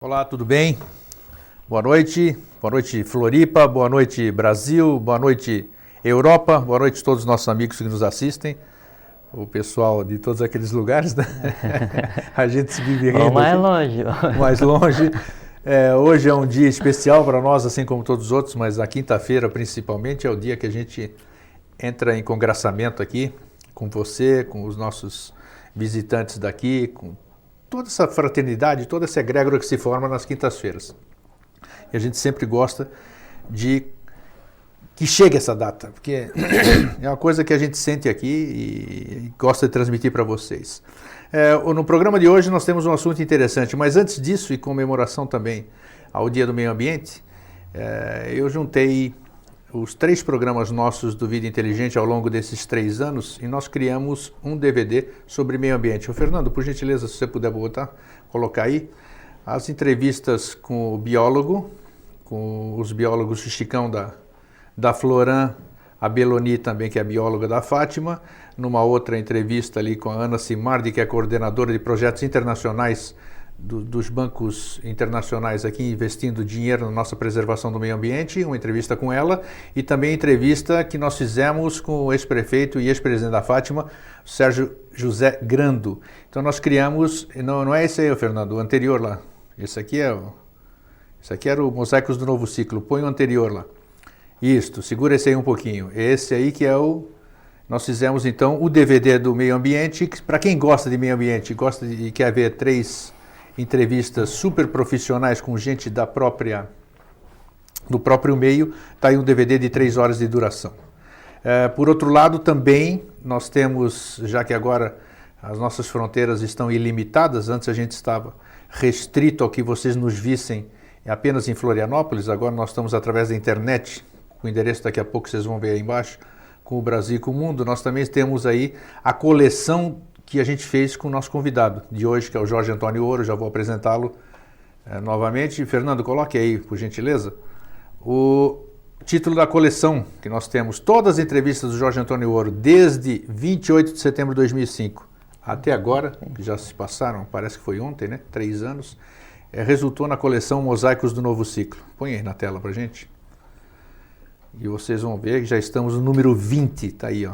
Olá, tudo bem? Boa noite Floripa, boa noite Brasil, boa noite Europa, boa noite a todos os nossos amigos que nos assistem, o pessoal de todos aqueles lugares, né? A gente se vive rindo. Mais longe. Hoje é um dia especial para nós, assim como todos os outros, mas a quinta-feira principalmente é o dia que a gente entra em congraçamento aqui com você, com os nossos visitantes daqui, com toda essa fraternidade, toda essa egrégora que se forma nas quintas-feiras. E a gente sempre gosta de que chegue essa data, porque é uma coisa que a gente sente aqui e gosta de transmitir para vocês. No programa de hoje nós temos um assunto interessante, mas antes disso, e comemoração também ao Dia do Meio Ambiente, eu juntei os 3 programas nossos do Vida Inteligente ao longo desses 3 anos e nós criamos um DVD sobre meio ambiente. Fernando, por gentileza, se você puder colocar aí as entrevistas com o biólogo, com os biólogos Chicão da Floran, a Beloni também, que é a bióloga da Fátima, numa outra entrevista ali com a Ana Simardi, que é coordenadora de projetos internacionais dos bancos internacionais aqui investindo dinheiro na nossa preservação do meio ambiente, uma entrevista com ela e também entrevista que nós fizemos com o ex-prefeito e ex-presidente da Fátima, Sérgio José Grando. Então nós criamos, não é esse aí, Fernando, o anterior lá, esse aqui era o Mosaicos do Novo Ciclo, põe o anterior lá. Isto, segura esse aí um pouquinho, esse aí que é nós fizemos então o DVD do meio ambiente, para quem gosta de meio ambiente, gosta e quer ver 3 entrevistas super profissionais com gente do próprio meio, está aí um DVD de 3 horas de duração. Por outro lado, também nós temos, já que agora as nossas fronteiras estão ilimitadas, antes a gente estava restrito ao que vocês nos vissem apenas em Florianópolis, agora nós estamos através da internet, com o endereço daqui a pouco vocês vão ver aí embaixo, com o Brasil e com o mundo, nós também temos aí a coleção que a gente fez com o nosso convidado de hoje, que é o Jorge Antônio Ouro, já vou apresentá-lo novamente. Fernando, coloque aí, por gentileza, o título da coleção que nós temos, todas as entrevistas do Jorge Antônio Ouro, desde 28 de setembro de 2005 até agora, que já se passaram, parece que foi ontem, né? 3 anos, resultou na coleção Mosaicos do Novo Ciclo. Põe aí na tela pra gente. E vocês vão ver que já estamos no número 20, tá aí, ó.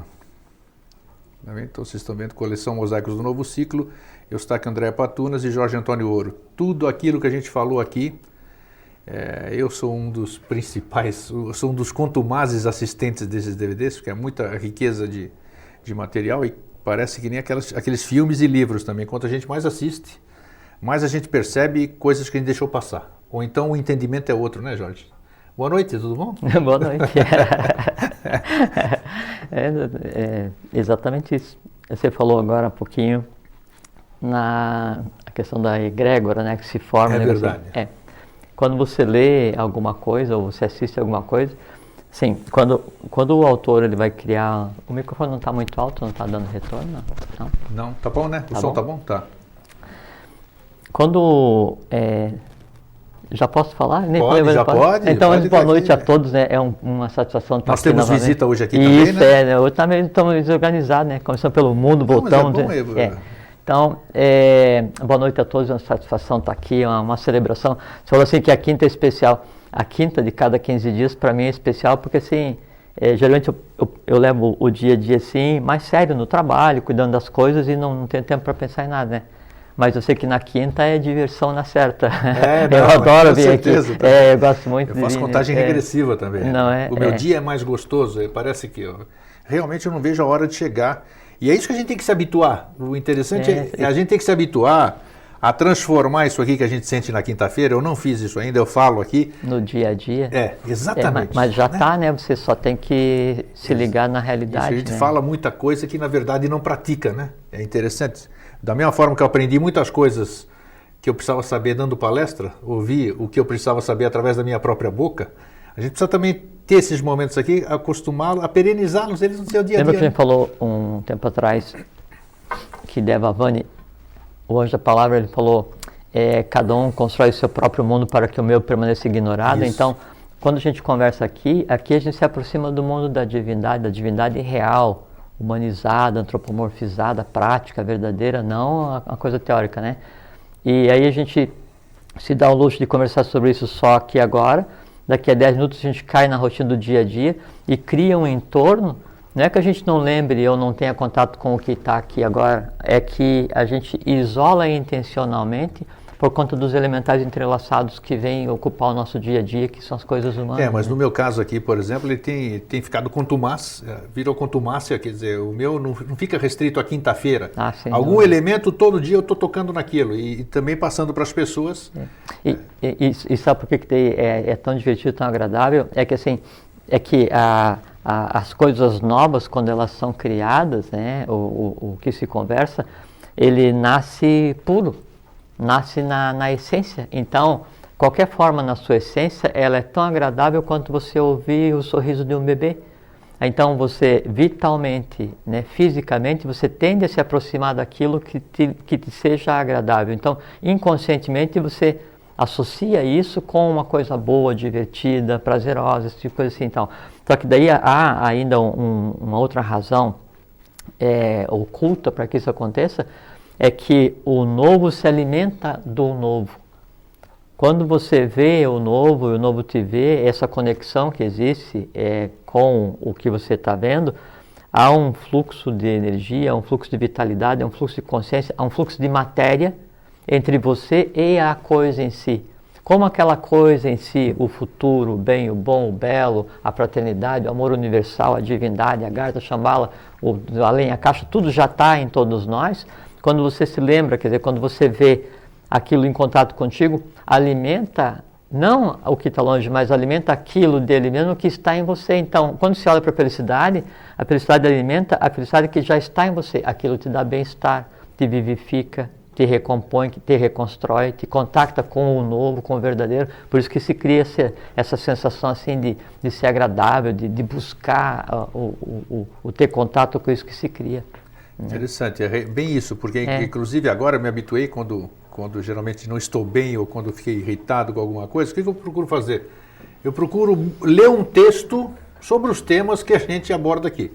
Então vocês estão vendo coleção Mosaicos do Novo Ciclo, Eustáquio André Patunas e Jorge Antônio Ouro. Tudo aquilo que a gente falou aqui, eu sou um dos principais, sou um dos contumazes assistentes desses DVDs, porque é muita riqueza de material e parece que nem aqueles filmes e livros também. Quanto a gente mais assiste, mais a gente percebe coisas que a gente deixou passar. Ou então o entendimento é outro, né, Jorge? Boa noite, tudo bom? Boa noite. Exatamente isso. Você falou agora um pouquinho na questão da egrégora, né, que se forma. É verdade. Quando você lê alguma coisa ou você assiste alguma coisa, sim, quando o autor ele vai criar... O microfone não está muito alto, não está dando retorno? Não, tá bom, né? O som tá bom? Tá. Quando... Já posso falar? Pode. Então, pode boa noite a todos, né? É uma satisfação estar Nós aqui temos novamente. visita hoje aqui Isso, também, né? Hoje também estamos desorganizados, né? Começamos pelo mundo, voltamos. Mas é bom, Então, boa noite a todos, é uma satisfação estar aqui, é uma celebração. Você falou assim que a quinta é especial. A quinta de cada 15 dias, para mim, é especial porque, assim, geralmente eu levo o dia a dia, assim, mais sério no trabalho, cuidando das coisas e não tenho tempo para pensar em nada, né? Mas eu sei que na quinta é diversão na certa. Eu adoro vir aqui. Eu gosto muito de vir. Eu faço contagem regressiva também. O meu dia é mais gostoso. Parece que realmente eu não vejo a hora de chegar. E é isso que a gente tem que se habituar. O interessante é a gente tem que se habituar a transformar isso aqui que a gente sente na quinta-feira. Eu não fiz isso ainda, eu falo aqui. No dia a dia. Exatamente. Mas já está, né? Você só tem que se ligar na realidade. Isso, a gente fala muita coisa que na verdade não pratica, né? É interessante. Da mesma forma que eu aprendi muitas coisas que eu precisava saber dando palestra, ouvir o que eu precisava saber através da minha própria boca, a gente precisa também ter esses momentos aqui, acostumá-los, a perenizá-los, eles no seu dia a dia. Lembra que a gente falou um tempo atrás que Devavani, o anjo da palavra, ele falou, cada um constrói o seu próprio mundo para que o meu permaneça ignorado. Isso. Então, quando a gente conversa aqui a gente se aproxima do mundo da divindade real, humanizada, antropomorfizada, prática, verdadeira, não a coisa teórica, né? E aí a gente se dá o luxo de conversar sobre isso só aqui agora. Daqui a 10 minutos a gente cai na rotina do dia a dia e cria um entorno. Não é que a gente não lembre ou não tenha contato com o que está aqui agora, é que a gente isola intencionalmente por conta dos elementais entrelaçados que vêm ocupar o nosso dia a dia, que são as coisas humanas. Mas no meu caso aqui, por exemplo, ele tem ficado contumaz, virou contumácia, quer dizer, o meu não fica restrito à quinta-feira. Algum elemento, todo dia eu estou tocando naquilo e também passando para as pessoas. E sabe por que é tão divertido, tão agradável? É que assim, as coisas novas, quando elas são criadas, né, o que se conversa, ele nasce puro. Nasce na essência. Então, qualquer forma na sua essência, ela é tão agradável quanto você ouvir o sorriso de um bebê. Então, você vitalmente, né, fisicamente, você tende a se aproximar daquilo que te seja agradável. Então, inconscientemente, você associa isso com uma coisa boa, divertida, prazerosa, esse tipo de coisa assim. Então, só que daí há ainda uma outra razão oculta para que isso aconteça, é que o novo se alimenta do novo. Quando você vê o novo e o novo te vê, essa conexão que existe com o que você está vendo, há um fluxo de energia, um fluxo de vitalidade, um fluxo de consciência, há um fluxo de matéria entre você e a coisa em si. Como aquela coisa em si, o futuro, o bem, o bom, o belo, a fraternidade, o amor universal, a divindade, a Garta, a Shambhala, o além, a caixa, tudo já está em todos nós. Quando você se lembra, quer dizer, quando você vê aquilo em contato contigo, alimenta, não o que está longe, mas alimenta aquilo dele mesmo que está em você. Então, quando você olha para a felicidade alimenta a felicidade que já está em você. Aquilo te dá bem-estar, te vivifica, te recompõe, te reconstrói, te contacta com o novo, com o verdadeiro. Por isso que se cria essa sensação assim de ser agradável, de buscar o ter contato com isso que se cria. Interessante, é bem isso, porque inclusive agora eu me habituei quando geralmente não estou bem ou quando fiquei irritado com alguma coisa, o que eu procuro fazer? Eu procuro ler um texto sobre os temas que a gente aborda aqui.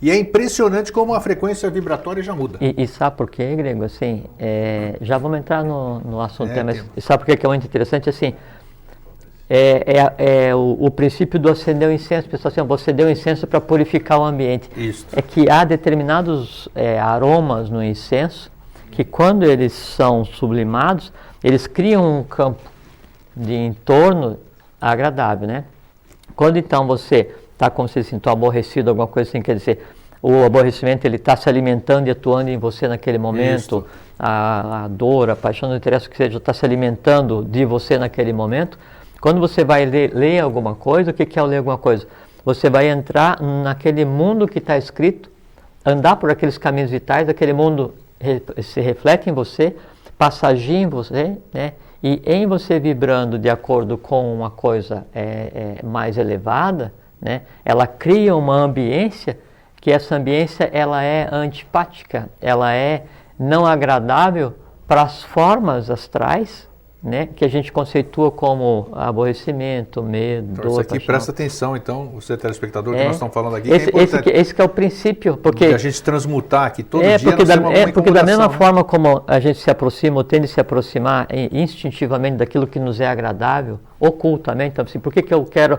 E é impressionante como a frequência vibratória já muda. E sabe por quê, Grego? Assim, já vamos entrar no assunto, mas sabe por que é muito interessante? Assim, o princípio do acender o incenso. Pessoal, assim, você deu incenso para purificar o ambiente. Isso. É que há determinados aromas no incenso que, quando eles são sublimados, eles criam um campo de entorno agradável, né? Quando então você está, como se sinta aborrecido, alguma coisa assim, quer dizer, o aborrecimento ele está se alimentando e atuando em você naquele momento, a dor, a paixão, não interessa o que seja, está se alimentando de você naquele momento. Quando você vai ler alguma coisa, o que é ler alguma coisa? Você vai entrar naquele mundo que está escrito, andar por aqueles caminhos vitais, aquele mundo se reflete em você, passageia em você, né? E em você vibrando de acordo com uma coisa mais elevada, né? Ela cria uma ambiência, que essa ambiência ela é antipática, ela é não agradável para as formas astrais, né, que a gente conceitua como aborrecimento, medo, então, dor, isso aqui paixão. Presta atenção, então, você telespectador, que nós estamos falando aqui, esse que é o princípio, porque a gente transmutar aqui todo dia, porque da mesma forma como a gente se aproxima, ou tende a se aproximar instintivamente daquilo que nos é agradável, ocultamente, então, assim, por que eu quero,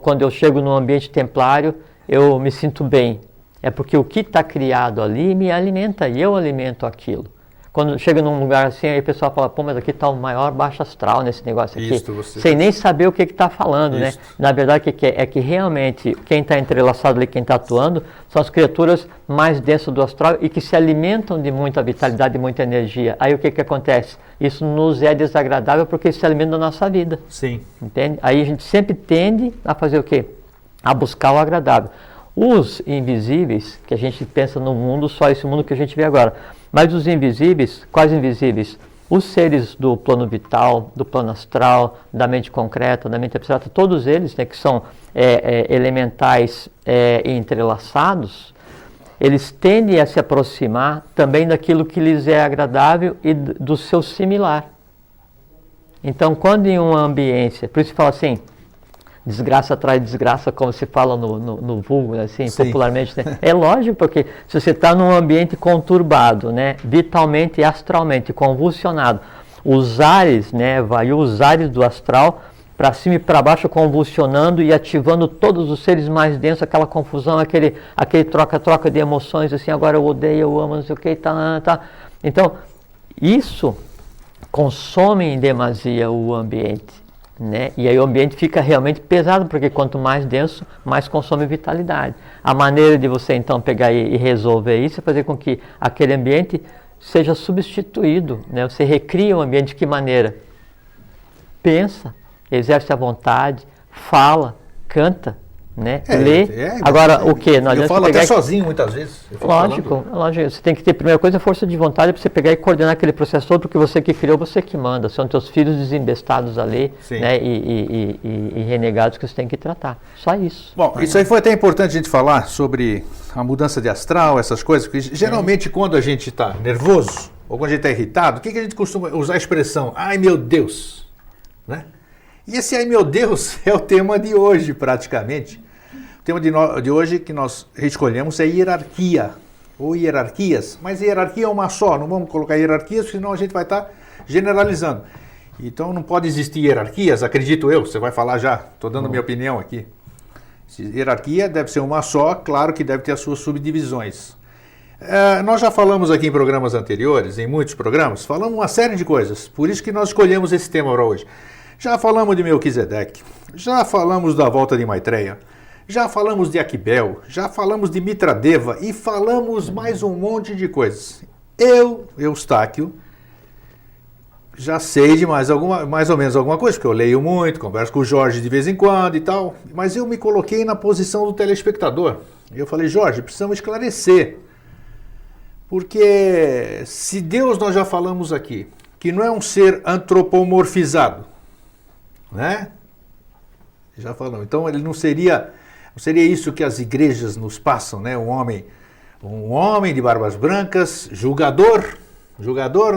quando eu chego num ambiente templário, eu me sinto bem? É porque o que está criado ali me alimenta, e eu alimento aquilo. Quando chega num lugar assim, aí o pessoal fala, pô, mas aqui está o maior baixo astral nesse negócio aqui. Sem nem saber o que está falando, né? Na verdade, o que é que realmente quem está entrelaçado ali, quem está atuando, são as criaturas mais densas do astral e que se alimentam de muita vitalidade e muita energia. Aí o que acontece? Isso nos é desagradável porque se alimenta da nossa vida. Sim. Entende? Aí a gente sempre tende a fazer o quê? A buscar o agradável. Os invisíveis, que a gente pensa no mundo, só esse mundo que a gente vê agora. Mas os invisíveis, quais invisíveis? Os seres do plano vital, do plano astral, da mente concreta, da mente abstrata, todos eles, né, que são elementais entrelaçados, eles tendem a se aproximar também daquilo que lhes é agradável e do seu similar. Então, quando em uma ambiência, por isso fala assim, desgraça atrai desgraça, como se fala no vulgo, né, assim, popularmente. Né? É lógico, porque se você está num ambiente conturbado, né, vitalmente e astralmente convulsionado, os ares, né, variou os ares do astral para cima e para baixo, convulsionando e ativando todos os seres mais densos, aquela confusão, aquele troca-troca de emoções, assim, agora eu odeio, eu amo, não sei o que, tá. Então, isso consome em demasia o ambiente, né? E aí o ambiente fica realmente pesado, porque quanto mais denso, mais consome vitalidade. A maneira de você, então, pegar e resolver isso é fazer com que aquele ambiente seja substituído, né? Você recria o ambiente de que maneira? Pensa, exerce a vontade, fala, canta, né? Lê. Agora, o que? Eu falo até sozinho muitas vezes. Lógico. Você tem que ter, primeira coisa, força de vontade para você pegar e coordenar aquele processo todo, porque você que criou, você que manda. São teus filhos desembestados ali, né? E renegados que você tem que tratar. Só isso. Bom, isso aí foi até importante a gente falar sobre a mudança de astral, essas coisas, porque geralmente quando a gente está nervoso, ou quando a gente está irritado, o que a gente costuma usar a expressão? Ai, meu Deus! Né? E esse ai meu Deus é o tema de hoje praticamente. O tema de hoje que nós escolhemos é hierarquia, ou hierarquias, mas hierarquia é uma só, não vamos colocar hierarquias, senão a gente vai estar generalizando. Então não pode existir hierarquias, acredito eu, você vai falar já, estou dando minha opinião aqui. Hierarquia deve ser uma só, claro que deve ter as suas subdivisões. Nós já falamos aqui em programas anteriores, em muitos programas, falamos uma série de coisas, por isso que nós escolhemos esse tema para hoje. Já falamos de Melquisedeque, já falamos da volta de Maitreya, já falamos de Aquibel, já falamos de Mitradeva e falamos mais um monte de coisas. Eu, Eustáquio, já sei de mais ou menos alguma coisa, porque eu leio muito, converso com o Jorge de vez em quando e tal, mas eu me coloquei na posição do telespectador. Eu falei, Jorge, precisamos esclarecer, porque se Deus, nós já falamos aqui, que não é um ser antropomorfizado, né? Já falamos. Então ele não seria isso que as igrejas nos passam, né? Um homem de barbas brancas, julgador,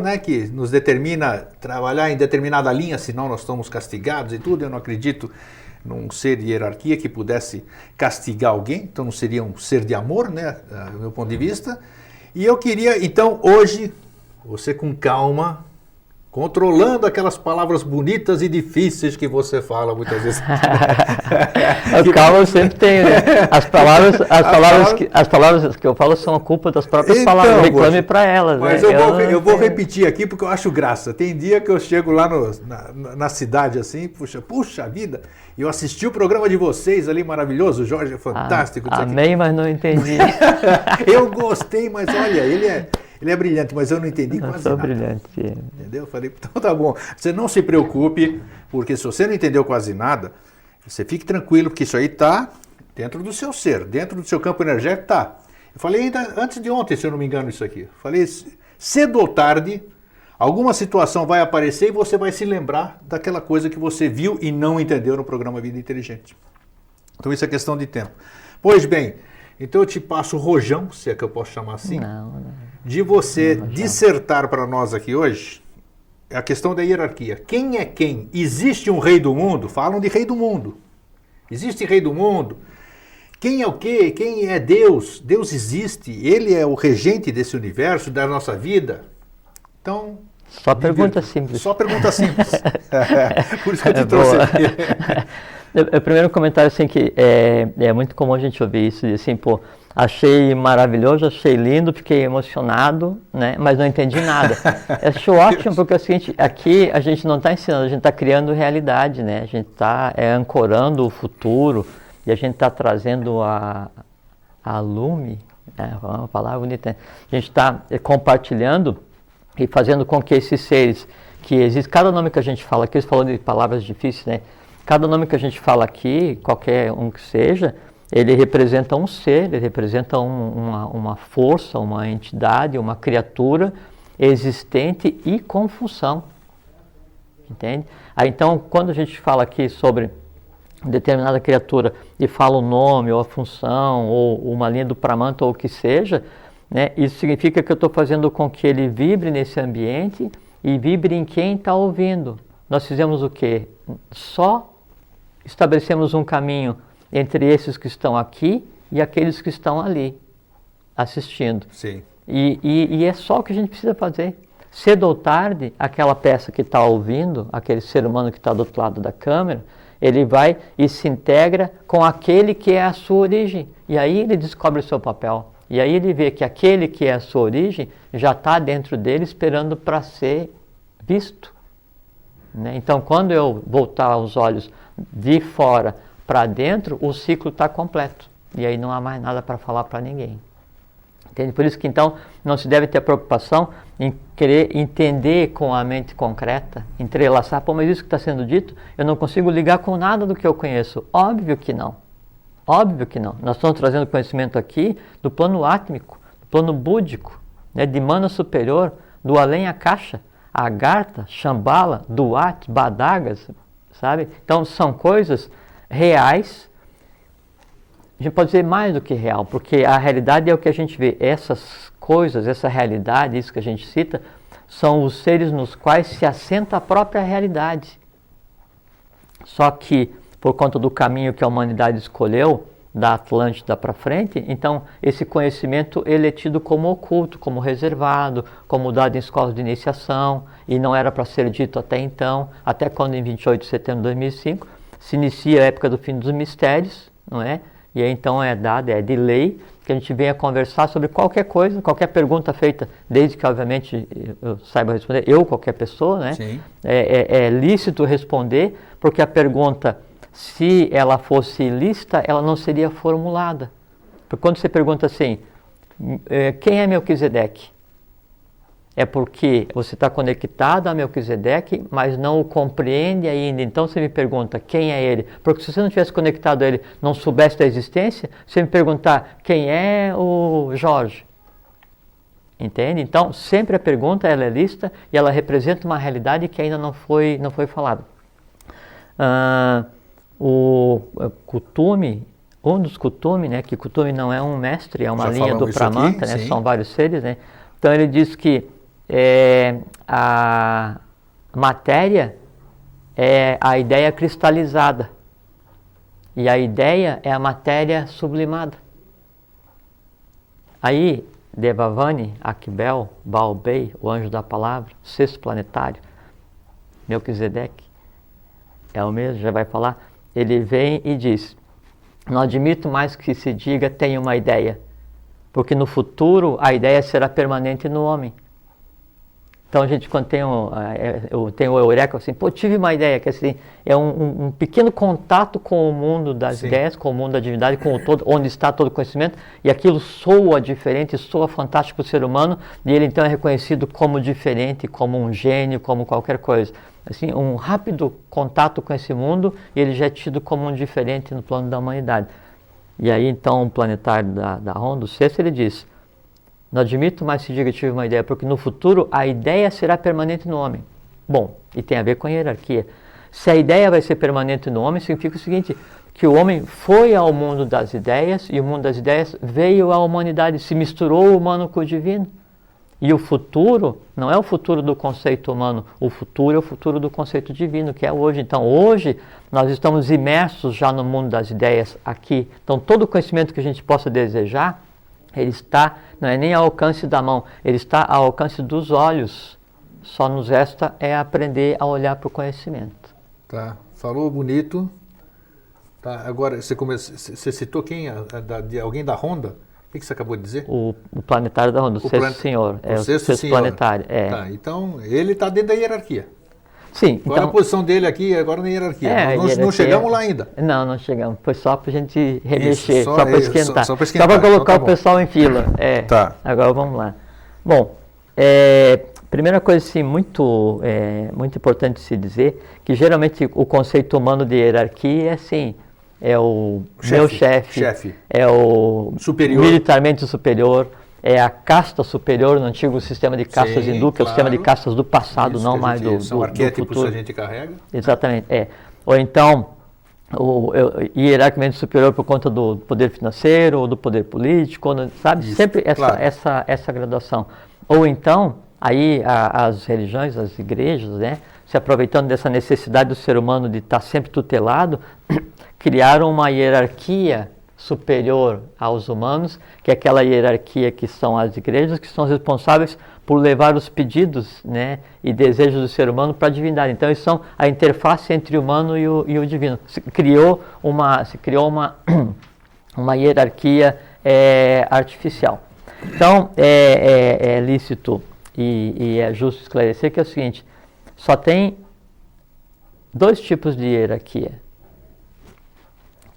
né? Que nos determina trabalhar em determinada linha, senão nós estamos castigados e tudo. Eu não acredito num ser de hierarquia que pudesse castigar alguém. Então não seria um ser de amor, né? Do meu ponto de vista. E eu queria, então, hoje, você com calma, controlando aquelas palavras bonitas e difíceis que você fala muitas vezes. Calma eu sempre tenho, né? As palavras que eu falo são a culpa das próprias palavras, reclame para elas. Mas né? eu vou repetir aqui porque eu acho graça. Tem dia que eu chego lá na cidade assim, puxa vida, eu assisti o programa de vocês ali, maravilhoso, o Jorge é fantástico. Amei, mas não entendi. Eu gostei, mas olha, ele é brilhante, mas eu não entendi quase nada. Brilhante. Entendeu? Eu falei, então tá bom. Você não se preocupe, porque se você não entendeu quase nada, você fique tranquilo, porque isso aí está dentro do seu ser, dentro do seu campo energético está. Eu falei ainda antes de ontem, se eu não me engano, isso aqui. Eu falei, cedo ou tarde, alguma situação vai aparecer e você vai se lembrar daquela coisa que você viu e não entendeu no programa Vida Inteligente. Então isso é questão de tempo. Pois bem, então eu te passo o rojão, se é que eu posso chamar assim, de você dissertar para nós aqui hoje a questão da hierarquia. Quem é quem? Existe um rei do mundo? Falam de rei do mundo. Existe rei do mundo? Quem é o quê? Quem é Deus? Deus existe. Ele é o regente desse universo, da nossa vida. Então... Só pergunta simples. Só pergunta simples. Por isso que eu te trouxe aqui. O primeiro comentário, assim, que é muito comum a gente ouvir isso, de assim, pô, achei maravilhoso, achei lindo, fiquei emocionado, né, mas não entendi nada. Eu acho ótimo, porque é o seguinte, aqui a gente não está ensinando, a gente está criando realidade, né, a gente está ancorando o futuro, e a gente está trazendo a lume, né, uma palavra bonita, a gente está compartilhando e fazendo com que esses seres que existem, cada nome que a gente fala aqui, você falou de palavras difíceis, né, cada nome que a gente fala aqui, qualquer um que seja, ele representa um ser, ele representa uma força, uma entidade, uma criatura existente e com função. Entende? Aí, então, quando a gente fala aqui sobre determinada criatura e fala o nome, ou a função, ou uma linha do Pramanta, ou o que seja, né, isso significa que eu estou fazendo com que ele vibre nesse ambiente e vibre em quem está ouvindo. Nós fizemos o quê? Só estabelecemos um caminho entre esses que estão aqui e aqueles que estão ali, assistindo. Sim. E é só o que a gente precisa fazer. cedo ou tarde, aquela peça que está ouvindo, aquele ser humano que está do outro lado da câmera, ele vai e se integra com aquele que é a sua origem. E aí ele descobre o seu papel. E aí ele vê que aquele que é a sua origem já está dentro dele esperando para ser visto. Né? Então, quando eu voltar os olhos de fora para dentro, o ciclo está completo. E aí não há mais nada para falar para ninguém. Entende? Por isso que então não se deve ter preocupação em querer entender com a mente concreta, entrelaçar, pô, mas isso que está sendo dito, eu não consigo ligar com nada do que eu conheço. Óbvio que não. Óbvio que não. Nós estamos trazendo conhecimento aqui do plano átmico, do plano búdico, né, de mana superior, do além a caixa, Agartha, Shambhala, Duat, Badagas, sabe? Então são coisas reais. A gente pode dizer mais do que real, porque a realidade é o que a gente vê. Essas coisas, essa realidade, isso que a gente cita, são os seres nos quais se assenta a própria realidade. Só que, por conta do caminho que a humanidade escolheu, da Atlântida para frente, então esse conhecimento ele é tido como oculto, como reservado, como dado em escolas de iniciação, e não era para ser dito até então, até quando em 28 de setembro de 2005 se inicia a época do fim dos mistérios, não é? E aí então é dado, é de lei, que a gente venha conversar sobre qualquer coisa, qualquer pergunta feita, desde que obviamente eu saiba responder, eu, qualquer pessoa, né? Sim. É lícito responder, porque a pergunta, se ela fosse ilícita, ela não seria formulada. Porque quando você pergunta assim, quem é Melquisedeque? É porque você está conectado a Melquisedeque, mas não o compreende ainda. Então você me pergunta, quem é ele? Porque se você não tivesse conectado a ele, não soubesse da existência, você me perguntar, quem é o Jorge? Entende? Então, sempre a pergunta ela é lícita e ela representa uma realidade que ainda não foi falada. O Kuthumi, um dos Kuthumi, né, que Kuthumi não é um mestre, é uma Já linha do Pramanta, né, sim. São vários seres, né? Então ele diz que a matéria é a ideia cristalizada e a ideia é a matéria sublimada. Aí Devavani, Akbel, Baal-Bei, o anjo da palavra, sexto planetário, Melquisedeque, é o mesmo, já vai falar, ele vem e diz, não admito mais que se diga tenho uma ideia, porque no futuro a ideia será permanente no homem. Então a gente quando tem eu tenho o Eureka assim, pô, tive uma ideia, que assim, é um pequeno contato com o mundo das Sim. ideias, com o mundo da divindade, com o todo, onde está todo o conhecimento, e aquilo soa diferente, soa fantástico para o ser humano, e ele então é reconhecido como diferente, como um gênio, como qualquer coisa. Assim, um rápido contato com esse mundo, e ele já é tido como um diferente no plano da humanidade. E aí então o planetário da Ronda, o sexto, ele diz, não admito mais se diga que tive uma ideia, porque no futuro a ideia será permanente no homem. Bom, e tem a ver com a hierarquia. Se a ideia vai ser permanente no homem, significa o seguinte, que o homem foi ao mundo das ideias, e o mundo das ideias veio à humanidade, se misturou o humano com o divino. E o futuro não é o futuro do conceito humano, o futuro é o futuro do conceito divino, que é hoje. Então, hoje, nós estamos imersos já no mundo das ideias aqui. Então, todo o conhecimento que a gente possa desejar, ele está, não é nem ao alcance da mão, ele está ao alcance dos olhos. Só nos resta é aprender a olhar para o conhecimento. Tá, falou bonito. Tá, agora, você citou quem? De alguém da Ronda? O que você acabou de dizer? O planetário da Ronda, o sexto senhor. O sexto planetário. É. Tá, então ele está dentro da hierarquia. Sim. Qual é a posição dele aqui agora na hierarquia? Não chegamos lá ainda. Não chegamos. Foi só para a gente remexer, Isso, só para esquentar. Só para colocar o pessoal em fila. Tá. Agora vamos lá. Bom, primeira coisa assim, muito importante se dizer, que geralmente o conceito humano de hierarquia é assim, é o meu chefe, é o superior. Militarmente superior, é a casta superior no antigo sistema de castas hindu, que é o sistema de castas do passado, isso, não mais do são arquétipos futuro. Que a gente carrega. Exatamente, Ou então, hierarquicamente superior por conta do poder financeiro, ou do poder político, sabe? Isso, sempre essa graduação. Ou então, aí as religiões, as igrejas, né, se aproveitando dessa necessidade do ser humano de estar sempre tutelado, criaram uma hierarquia superior aos humanos, que é aquela hierarquia que são as igrejas, que são responsáveis por levar os pedidos, né, e desejos do ser humano para a divindade. Então, eles são a interface entre o humano e o divino. Se criou uma uma hierarquia artificial. Então, é lícito e é justo esclarecer que é o seguinte: só tem dois tipos de hierarquia,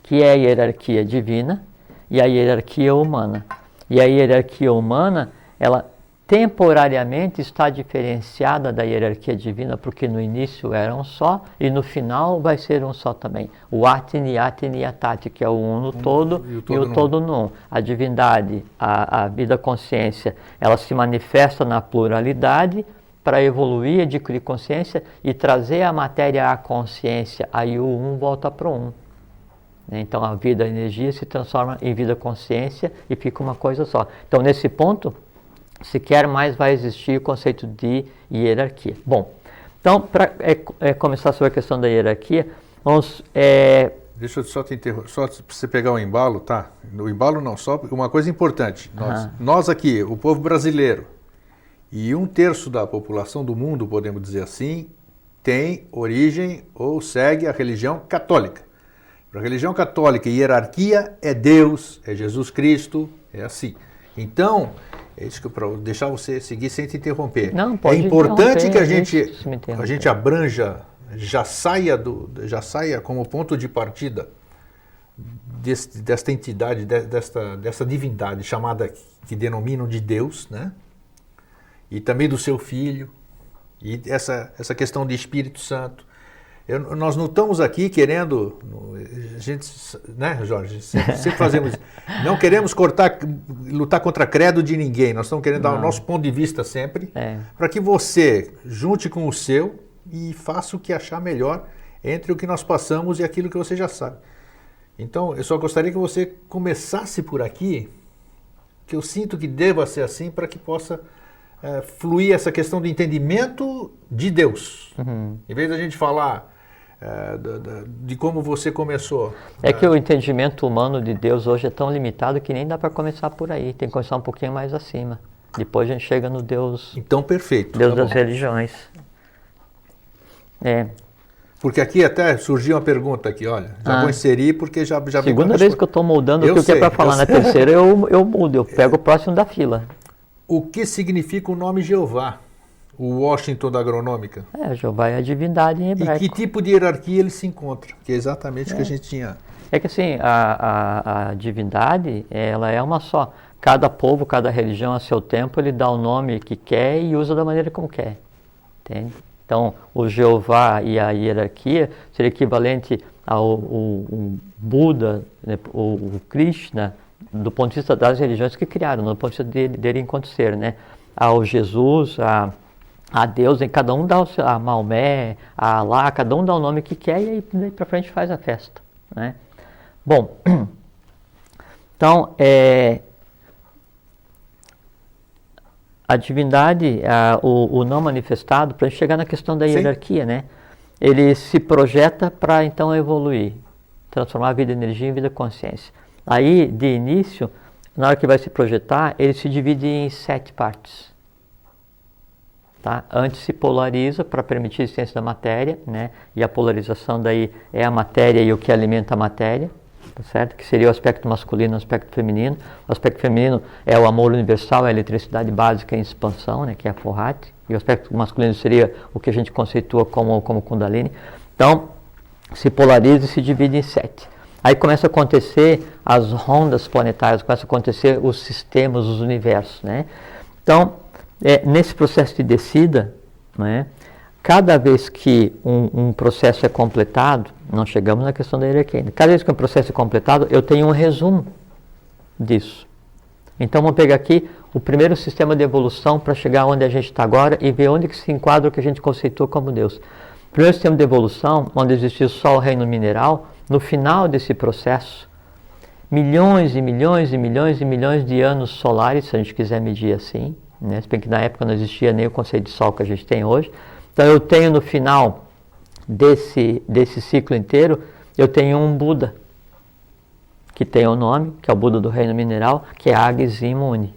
que é a hierarquia divina e a hierarquia humana. E a hierarquia humana, ela temporariamente está diferenciada da hierarquia divina, porque no início era um só e no final vai ser um só também. O Atini, Atini e Atati, que é o um no todo e o todo no um. A divindade, a vida consciência, ela se manifesta na pluralidade para evoluir, adquirir consciência e trazer a matéria à consciência. Aí o um volta para o um. Então a vida, a energia se transforma em vida consciência e fica uma coisa só. Então nesse ponto, sequer mais vai existir o conceito de hierarquia. Bom, então para começar sobre a questão da hierarquia, vamos... Deixa eu só te interromper, só para você pegar o embalo, tá? O embalo não, só uma coisa importante. Nós aqui, o povo brasileiro, e 1/3 da população do mundo, podemos dizer assim, tem origem ou segue a religião católica. Para a religião católica, hierarquia é Deus, é Jesus Cristo, é assim. Então, é isso que para deixar você seguir sem te interromper. Não, pode é importante que a interromper. gente abranja, já saia como ponto de partida desta entidade, dessa divindade chamada, que denominam de Deus, né? E também do seu Filho, e essa questão de Espírito Santo. Nós não estamos aqui querendo, a gente, né, Jorge, sempre fazemos isso. Não queremos lutar contra credo de ninguém, nós estamos querendo dar o nosso ponto de vista sempre, para que você junte com o seu e faça o que achar melhor entre o que nós passamos e aquilo que você já sabe. Então, eu só gostaria que você começasse por aqui, que eu sinto que deva ser assim, para que possa fluir essa questão do entendimento de Deus. Em vez da gente falar de como você começou. Que o entendimento humano de Deus hoje é tão limitado que nem dá para começar por aí, tem que começar um pouquinho mais acima. Depois a gente chega no Deus... Então, perfeito. Deus das religiões. Porque aqui até surgiu uma pergunta aqui, olha, já vou inserir porque já segunda vez que eu estou moldando o que é para falar na terceira, eu mudo, eu pego o próximo da fila. O que significa o nome Jeová? O Washington da agronômica. Jeová é a divindade em hebraico. E que tipo de hierarquia ele se encontra? Que é exatamente o que a gente tinha. É que assim, a divindade, ela é uma só. Cada povo, cada religião a seu tempo, ele dá o nome que quer e usa da maneira como quer. Entende? Então, o Jeová e a hierarquia seria equivalente ao Buda, né, o Krishna, do ponto de vista das religiões que criaram, do ponto de vista dele enquanto ser, né? Ao Jesus, a Deus, e cada um dá a Maomé, a Alá, cada um dá o nome que quer e aí daí para frente faz a festa, né? Bom, então, a divindade, o não manifestado, para chegar na questão da hierarquia, né? Ele se projeta para então evoluir, transformar a vida energia em vida consciência. Aí, de início, na hora que vai se projetar, ele se divide em 7 partes. Tá? Antes se polariza para permitir a existência da matéria, né? E a polarização daí é a matéria e o que alimenta a matéria, tá certo? Que seria o aspecto masculino e o aspecto feminino. O aspecto feminino é o amor universal, é a eletricidade básica em expansão, né? Que é a Forrat. E o aspecto masculino seria o que a gente conceitua como Kundalini. Então, se polariza e se divide em 7. Aí começa a acontecer as rondas planetárias, começa a acontecer os sistemas, os universos, né? Então, nesse processo de descida, né, cada vez que um processo é completado, não chegamos na questão da hierarquia ainda, cada vez que um processo é completado, eu tenho um resumo disso. Então, vamos pegar aqui o primeiro sistema de evolução para chegar onde a gente está agora e ver onde que se enquadra o que a gente conceitou como Deus. O primeiro sistema de evolução, onde existia só o reino mineral, no final desse processo, milhões e milhões e milhões e milhões de anos solares, se a gente quiser medir assim, né? Se bem que na época não existia nem o conceito de sol que a gente tem hoje. Então eu tenho no final desse ciclo inteiro, eu tenho um Buda. que tem o nome, que é o Buda do reino mineral, que é Agzi Muni.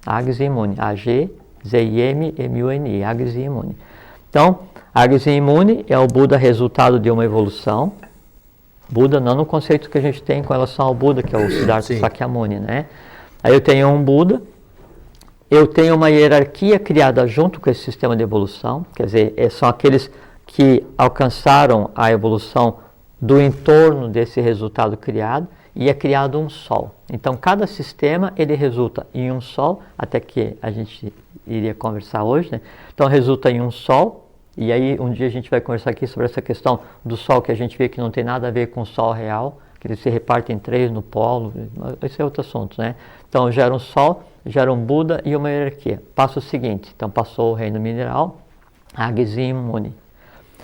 Agzi Muni, A-G-Z-I-M-M-U-N-I, Agzi Muni. Então, Agzi Muni é o Buda resultado de uma evolução. Buda não no conceito que a gente tem com relação ao Buda, que é o Siddhartha Sakyamuni, né? Aí eu tenho um Buda, eu tenho uma hierarquia criada junto com esse sistema de evolução, quer dizer, são aqueles que alcançaram a evolução do entorno desse resultado criado, e é criado um sol. Então, cada sistema, ele resulta em um sol, até que a gente iria conversar hoje, né? Então, resulta em um sol, e aí um dia a gente vai conversar aqui sobre essa questão do sol, que a gente vê que não tem nada a ver com o sol real, que ele se reparte em 3 no polo, esse é outro assunto, né? Então, gera um sol, gera um Buda e uma hierarquia. Passa o seguinte, então passou o reino mineral, Agzi Muni.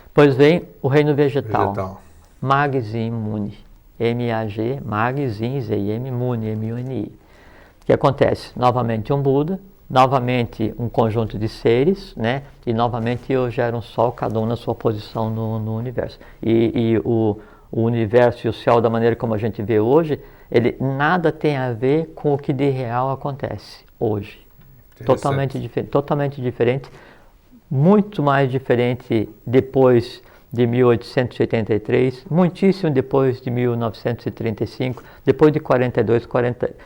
Depois vem o reino vegetal. Magzi Muni. M-A-G, Magzi, Z-I-M, Muni, M-U-N-I. O que acontece? Novamente um Buda, novamente um conjunto de seres, né? E novamente eu gero um sol, cada um na sua posição no universo. E o universo e o céu, da maneira como a gente vê hoje, ele nada tem a ver com o que de real acontece hoje. Totalmente diferente, muito mais diferente depois de 1883, muitíssimo depois de 1935, depois de 42,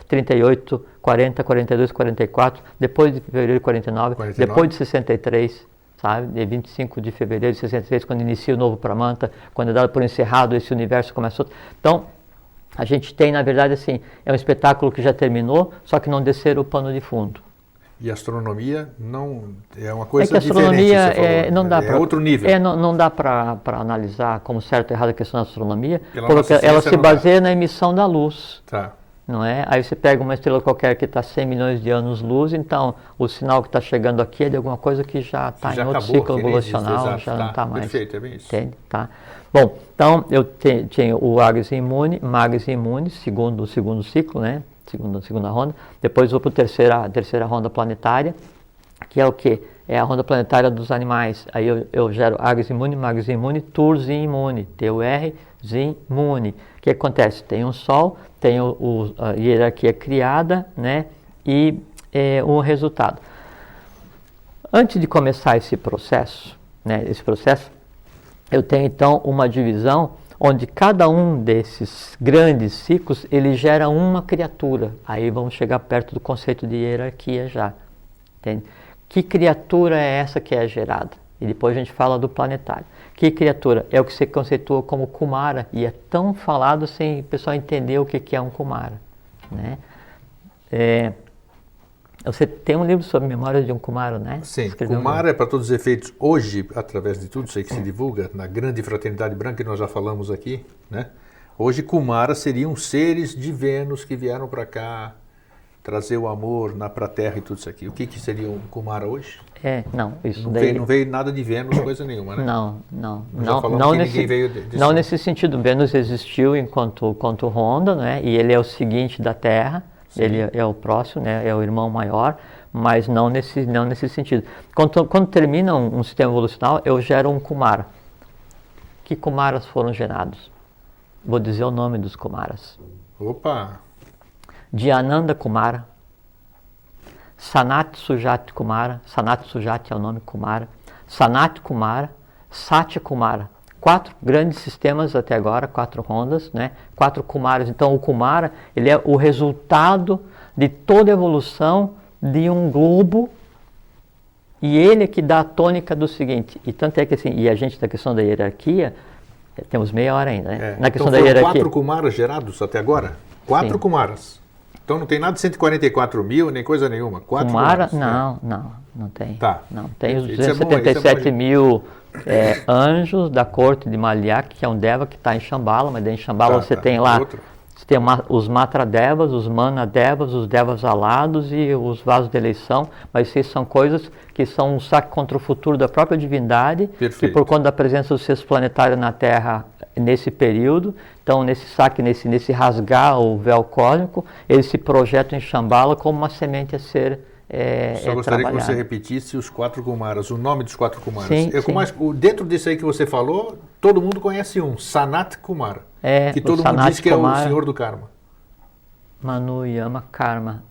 38, 40, 42, 44, depois de fevereiro de 49, depois de 63, sabe? De 25 de fevereiro de 63, quando inicia o novo Pramanta, quando é dado por encerrado, esse universo começou. Então, a gente tem, na verdade, assim, é um espetáculo que já terminou, só que não desceram o pano de fundo. E a astronomia não é uma coisa que a astronomia diferente, não dá é outro nível. Não dá para analisar como certo ou errado a questão da astronomia, porque ela se baseia na emissão da luz. Tá. Não é? Aí você pega uma estrela qualquer que está 100 milhões de anos-luz, então o sinal que está chegando aqui é de alguma coisa que já está em outro ciclo evolucional, já não está mais. Perfeito, é bem isso. Entende? Tá. Bom, então eu tenho o Agzi Muni, Magzi Muni, segundo ciclo, né? Segunda ronda. Depois vou para a terceira ronda planetária, que é o quê? É a ronda planetária dos animais. Aí eu gero Agzi Muni, Magzi Muni, Tur-Zin Muni, T-U-R, Zin Muni. O que acontece? Tem um Sol, tem a hierarquia criada, né? E o resultado. Antes de começar esse processo, né? Eu tenho então uma divisão onde cada um desses grandes ciclos, ele gera uma criatura. Aí vamos chegar perto do conceito de hierarquia já. Entende? Que criatura é essa que é gerada? E depois a gente fala do planetário. Que criatura? É o que se conceitua como Kumara, e é tão falado sem o pessoal entender o que é um Kumara. Né? Você tem um livro sobre memórias de um Kumara, né? Sim, Kumara é para todos os efeitos, hoje, através de tudo isso aí que se divulga, na grande fraternidade branca que nós já falamos aqui, né? Hoje Kumara seriam seres de Vênus que vieram para cá trazer o amor para a Terra e tudo isso aqui. O que seria um Kumara hoje? Não, isso não daí... Não veio nada de Vênus, coisa nenhuma, né? Não nesse sentido. Vênus existiu enquanto Honda, né? E ele é o seguinte da Terra. Sim. Ele é o próximo, né? É o irmão maior, mas não nesse sentido. Quando termina um sistema evolucional, eu gero um Kumara. Que Kumaras foram gerados? Vou dizer o nome dos Kumaras. Opa! Dhyananda Kumara, Sanat Sujati Kumara, Sanat Sujati é o nome Kumara, Sanat Kumara, Satya Kumara. 4 grandes sistemas até agora, 4 rondas, né? 4 Kumaras. Então o Kumara, ele é o resultado de toda a evolução de um globo, e ele é que dá a tônica do seguinte. E tanto é que assim, e a gente na questão da hierarquia, temos meia hora ainda, né? Na questão então da hierarquia. 4 Kumaras gerados até agora? 4 Kumaras. Então não tem nada de 144 mil, nem coisa nenhuma. 4 Kumara, Kumaras. Não tem. Tá. Não tem os 277 mil anjos da corte de Malyak, que é um Deva que está em Shambhala, mas em Shambhala você tem lá, você tem os Matradevas, os Manadevas, os Devas alados e os vasos de eleição, mas esses são coisas que são um saque contra o futuro da própria divindade, que por conta da presença dos seres planetários na Terra nesse período, então nesse saque, nesse rasgar o véu cósmico, eles se projetam em Shambhala como uma semente a ser Só gostaria que você repetisse os 4 Kumaras, o nome dos 4 Kumaras. Sim. Dentro disso aí que você falou, todo mundo conhece um, Sanat Kumara, que todo mundo diz que é o senhor do karma. Manu, Yama, Karma.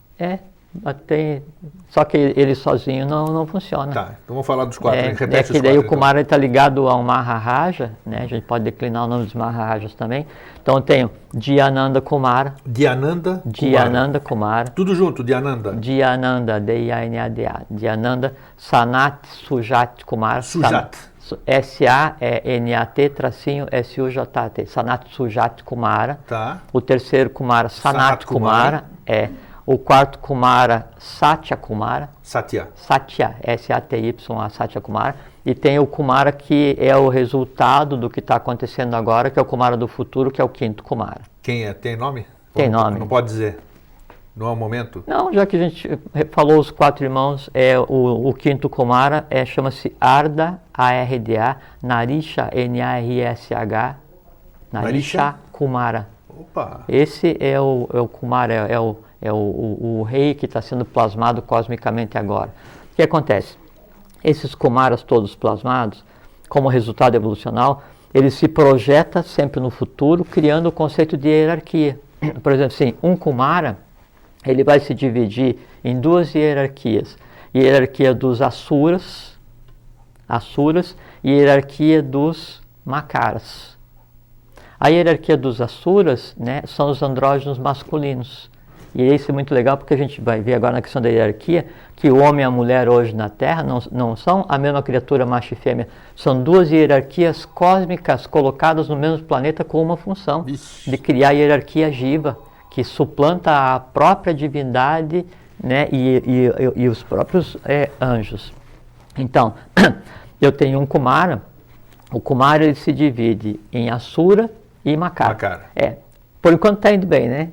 Só que ele sozinho não funciona. Tá, então vamos falar dos quatro. Repete que os daí quatro, o Kumara está ligado ao Maharaja, né? A gente pode declinar o nome dos Maharajas também. Então eu tenho Dhyananda Kumara. Dhyananda Kumara. Tudo junto, Dhyananda. Dhyananda, D-I-A-N-A-D-A. Dhyananda Sanat Sujat Kumara. Sujat. S-A-N-A-T tracinho S-U-J-T. Sanat Sujat Kumara. Tá. O terceiro Kumara, Sanat Kumara. O quarto Kumara, Satya Kumara. Satya, S-A-T-Y-A, Satya Kumara. E tem o Kumara que é o resultado do que está acontecendo agora, que é o Kumara do futuro, que é o quinto Kumara. Quem é? Tem nome? Tem nome. Não pode dizer? Não é o momento? Não, já que a gente falou os quatro irmãos, o quinto Kumara chama-se Arda, A-R-D-A, Narisha, N-A-R-S-H, Narisha Kumara. Opa! Esse é o Kumara, o rei que está sendo plasmado cosmicamente agora. O que acontece? Esses Kumaras todos plasmados, como resultado evolucional, ele se projeta sempre no futuro, criando o conceito de hierarquia. Por exemplo, assim, um Kumara, ele vai se dividir em duas hierarquias. Hierarquia dos Asuras e hierarquia dos Makaras. A hierarquia dos Asuras, né, são os andrógenos masculinos. E isso é muito legal porque a gente vai ver agora na questão da hierarquia que o homem e a mulher hoje na Terra não são a mesma criatura macho e fêmea. São duas hierarquias cósmicas colocadas no mesmo planeta com uma função de criar a hierarquia Jiva, que suplanta a própria divindade, né, e os próprios anjos. Então, eu tenho um Kumara. O Kumara ele se divide em Asura e Makara. Por enquanto está indo bem, né?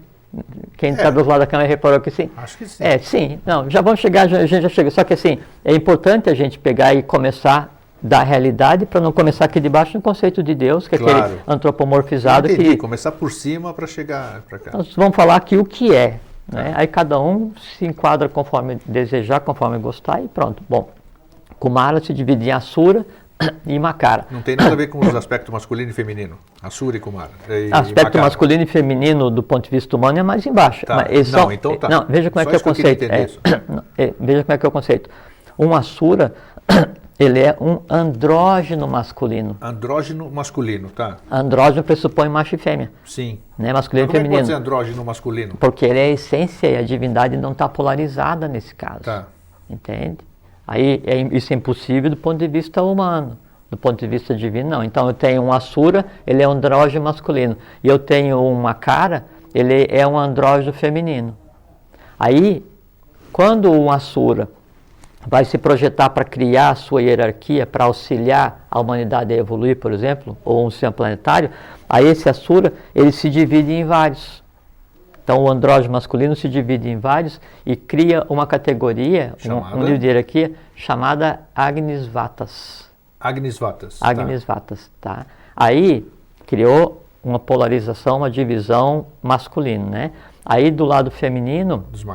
Quem está do outro lado da câmera reparou que sim? Acho que sim. Sim. Não, já vamos chegar, a gente já chega. Só que assim, é importante a gente pegar e começar da realidade para não começar aqui de baixo no conceito de Deus, que é aquele antropomorfizado. Começar por cima para chegar para cá. Nós vamos falar aqui o que é, né? Aí cada um se enquadra conforme desejar, conforme gostar e pronto. Bom, Kumara se divide em Asura e Makara. Não tem nada a ver com os aspectos masculino e feminino, Asura e Kumara. Aspecto masculino e feminino do ponto de vista humano é mais embaixo. Tá. Mas então tá. Não, veja como é que é o conceito. Veja como é que é o conceito. Um Asura, ele é um andrógeno masculino. Andrógeno masculino, tá. Andrógeno pressupõe macho e fêmea. Sim. Né? Masculino e feminino. Como feminino. pode ser andrógeno masculino? Porque ele é a essência e a divindade não está polarizada nesse caso. Tá. Entende? Aí isso é impossível do ponto de vista humano, do ponto de vista divino não. Então eu tenho um Asura, ele é um andrógeno masculino, e eu tenho um Makara, ele é um andrógeno feminino. Aí, quando um Asura vai se projetar para criar a sua hierarquia, para auxiliar a humanidade a evoluir, por exemplo, ou um sistema planetário, aí esse Asura, ele se divide em vários. Então, o andrógeno masculino se divide em vários e cria uma categoria, um nível de hierarquia, chamada Agnisvatas. Agnisvatas, tá? Aí, criou uma polarização, uma divisão masculina, né? Aí, do lado feminino... Os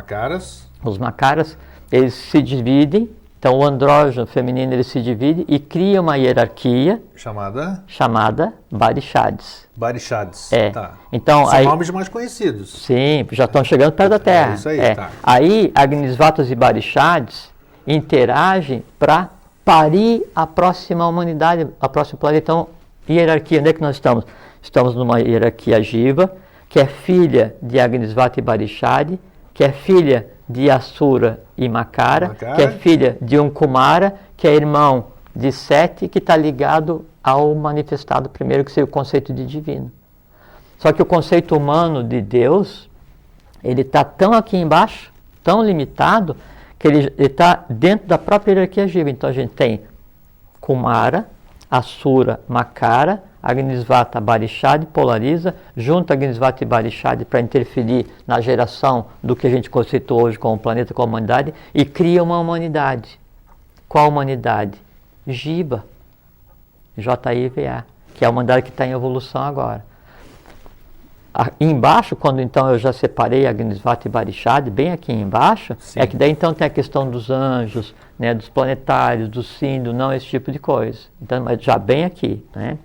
Makaras, eles se dividem. Então, o andrógeno feminino ele se divide e cria uma hierarquia chamada Varishades. Tá. Então, são nomes mais conhecidos. Sim, já estão chegando perto da Terra. Isso aí, tá. Aí, Agnisvatas e Varishades interagem para parir a próxima humanidade, a próxima planeta. Então, hierarquia, onde é que nós estamos? Estamos numa hierarquia Jiva, que é filha de Agnisvata e Varishade, que é filha de Asura e Makara, que é filha de um Kumara, que é irmão de Sete, que está ligado ao manifestado primeiro, que seria o conceito de divino. Só que o conceito humano de Deus, ele está tão aqui embaixo, tão limitado, que ele está dentro da própria hierarquia Jiva. Então a gente tem Kumara, Asura, Makara, Agnisvata, Varishade, polariza, junta Agnisvata e Varishade para interferir na geração do que a gente conceitou hoje como planeta, como humanidade, e cria uma humanidade. Qual humanidade? Jiva, J-I-V-A, que é a humanidade que está em evolução agora. Embaixo, quando então eu já separei Agnisvata e Varishade, bem aqui embaixo, sim, é que daí então tem a questão dos anjos, né, dos planetários, do sim, do não, esse tipo de coisa. Então, mas já bem aqui, né?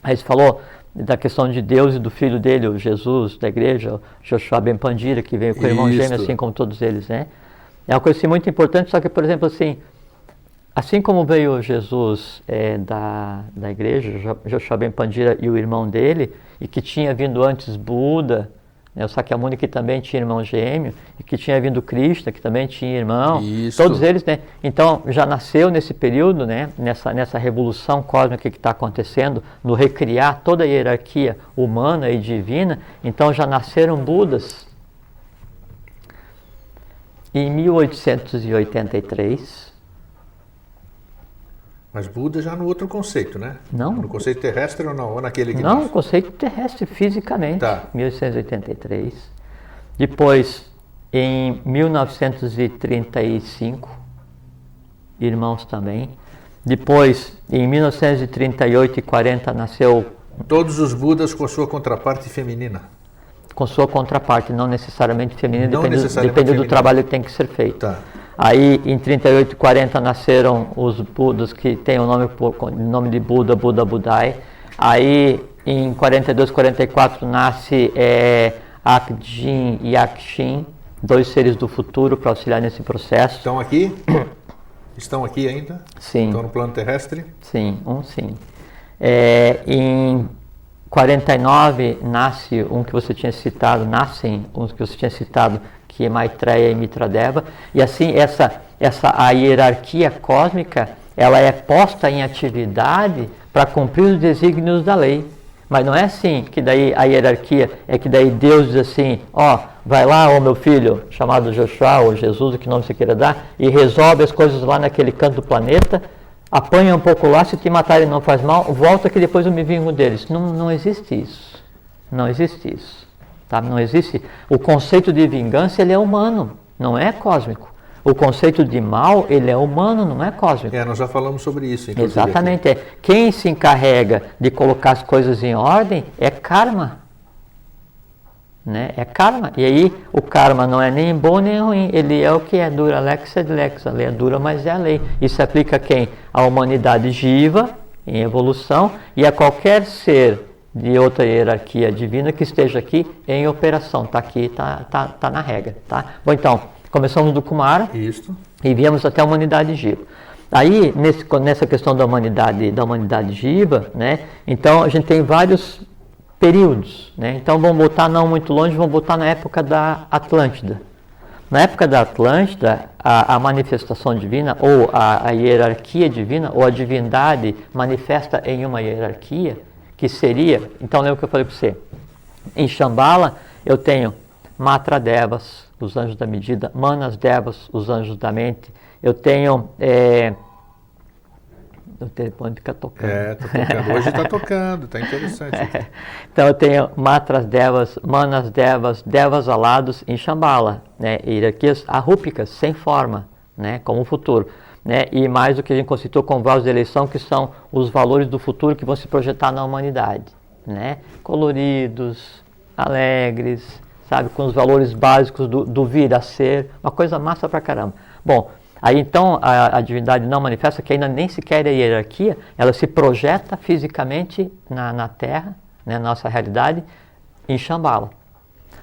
Aí você falou da questão de Deus e do Filho dele, o Jesus da igreja, o Joshua Ben Pandira, que veio com o irmão gêmeo, assim como todos eles, né? É uma coisa assim, muito importante, só que, por exemplo, assim como veio Jesus da igreja, Joshua Ben Pandira e o irmão dele, e que tinha vindo antes Buda, né, o Sakyamuni, que também tinha irmão gêmeo, e que tinha vindo Krishna, que também tinha irmão, todos eles, né? Então, já nasceu nesse período, né, nessa revolução cósmica que está acontecendo, no recriar toda a hierarquia humana e divina, então já nasceram Budas. Em 1883... Mas Buda já no outro conceito, né? Não. No conceito terrestre ou não? Ou naquele que não, no conceito terrestre, fisicamente. Tá. 1883. Depois, em 1935, irmãos também. Depois, em 1938 e 40, nasceu... Todos os Budas com sua contraparte feminina. Com sua contraparte, não necessariamente feminina, depende feminina. do trabalho que tem que ser feito. Tá. Aí, em 38 e 40, nasceram os Budas, que tem o nome de Buda, Buda Budai. Aí, em 42 e 44, nasce Akjin e Akshin, dois seres do futuro para auxiliar nesse processo. Estão aqui? Estão aqui ainda? Sim. Estão no plano terrestre? Sim, sim. Em 49, nascem uns que você tinha citado, que é Maitreya e Mitradeva, e assim a hierarquia cósmica, ela é posta em atividade para cumprir os desígnios da lei. Mas não é assim que daí a hierarquia, é que daí Deus diz assim, vai lá, meu filho, chamado Joshua, ou Jesus, o que nome você queira dar, e resolve as coisas lá naquele canto do planeta, apanha um pouco lá, se te matarem não faz mal, volta que depois eu me vingo deles. Não existe isso. Não existe isso. Tá? Não existe. O conceito de vingança, ele é humano, não é cósmico. O conceito de mal, ele é humano, não é cósmico. Nós já falamos sobre isso. Exatamente. Quem se encarrega de colocar as coisas em ordem é karma. Né? É karma. E aí, o karma não é nem bom nem ruim. Ele é o que é dura lex et lex. A lei é dura, mas é a lei. Isso aplica a quem? A humanidade jiva, em evolução, e a qualquer ser de outra hierarquia divina que esteja aqui em operação. Está aqui, tá na regra. Tá? Bom, então, começamos do Kumara. Isso. E viemos até a humanidade jiva. Aí, nessa questão da humanidade jiva, né? Então a gente tem vários períodos, né? Então vamos voltar não muito longe, vamos voltar na época da Atlântida. Na época da Atlântida, a manifestação divina, ou a hierarquia divina, ou a divindade manifesta em uma hierarquia, que seria, então lembra o que eu falei para você, em Shambhala eu tenho Matra Devas, os anjos da medida, Manas Devas, os anjos da mente, eu tenho, o telefone fica tocando. Tá tocando, hoje está tocando, está interessante. Então eu tenho Matras Devas, Manas Devas, Devas alados em Shambhala, né? Hierarquias arrúpicas, sem forma, né? Como o futuro. Né, e mais o que a gente constituiu com vasos de eleição, que são os valores do futuro que vão se projetar na humanidade, né? Coloridos, alegres, sabe, com os valores básicos do vir a ser, uma coisa massa pra caramba. Bom, aí então a divindade não manifesta, que ainda nem sequer é hierarquia, ela se projeta fisicamente na Terra, né, na nossa realidade, em Shambhala.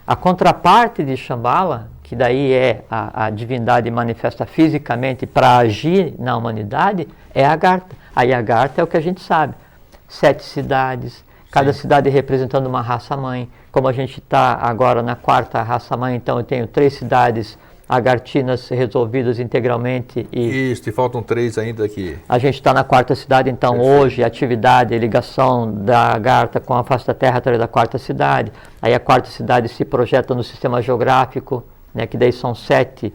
A contraparte de Shambhala, que daí é a divindade manifesta fisicamente para agir na humanidade, é a Agartha. A Agartha é o que a gente sabe. 7 cidades, cada cidade representando uma raça-mãe. Como a gente está agora na 4ª raça-mãe, então eu tenho 3 cidades agartinas resolvidas integralmente. Isso, e faltam 3 ainda aqui. A gente está na 4ª cidade, então hoje a atividade, a ligação da Agartha com a face da Terra através da 4ª cidade. Aí a 4ª cidade se projeta no sistema geográfico, né, que daí são 7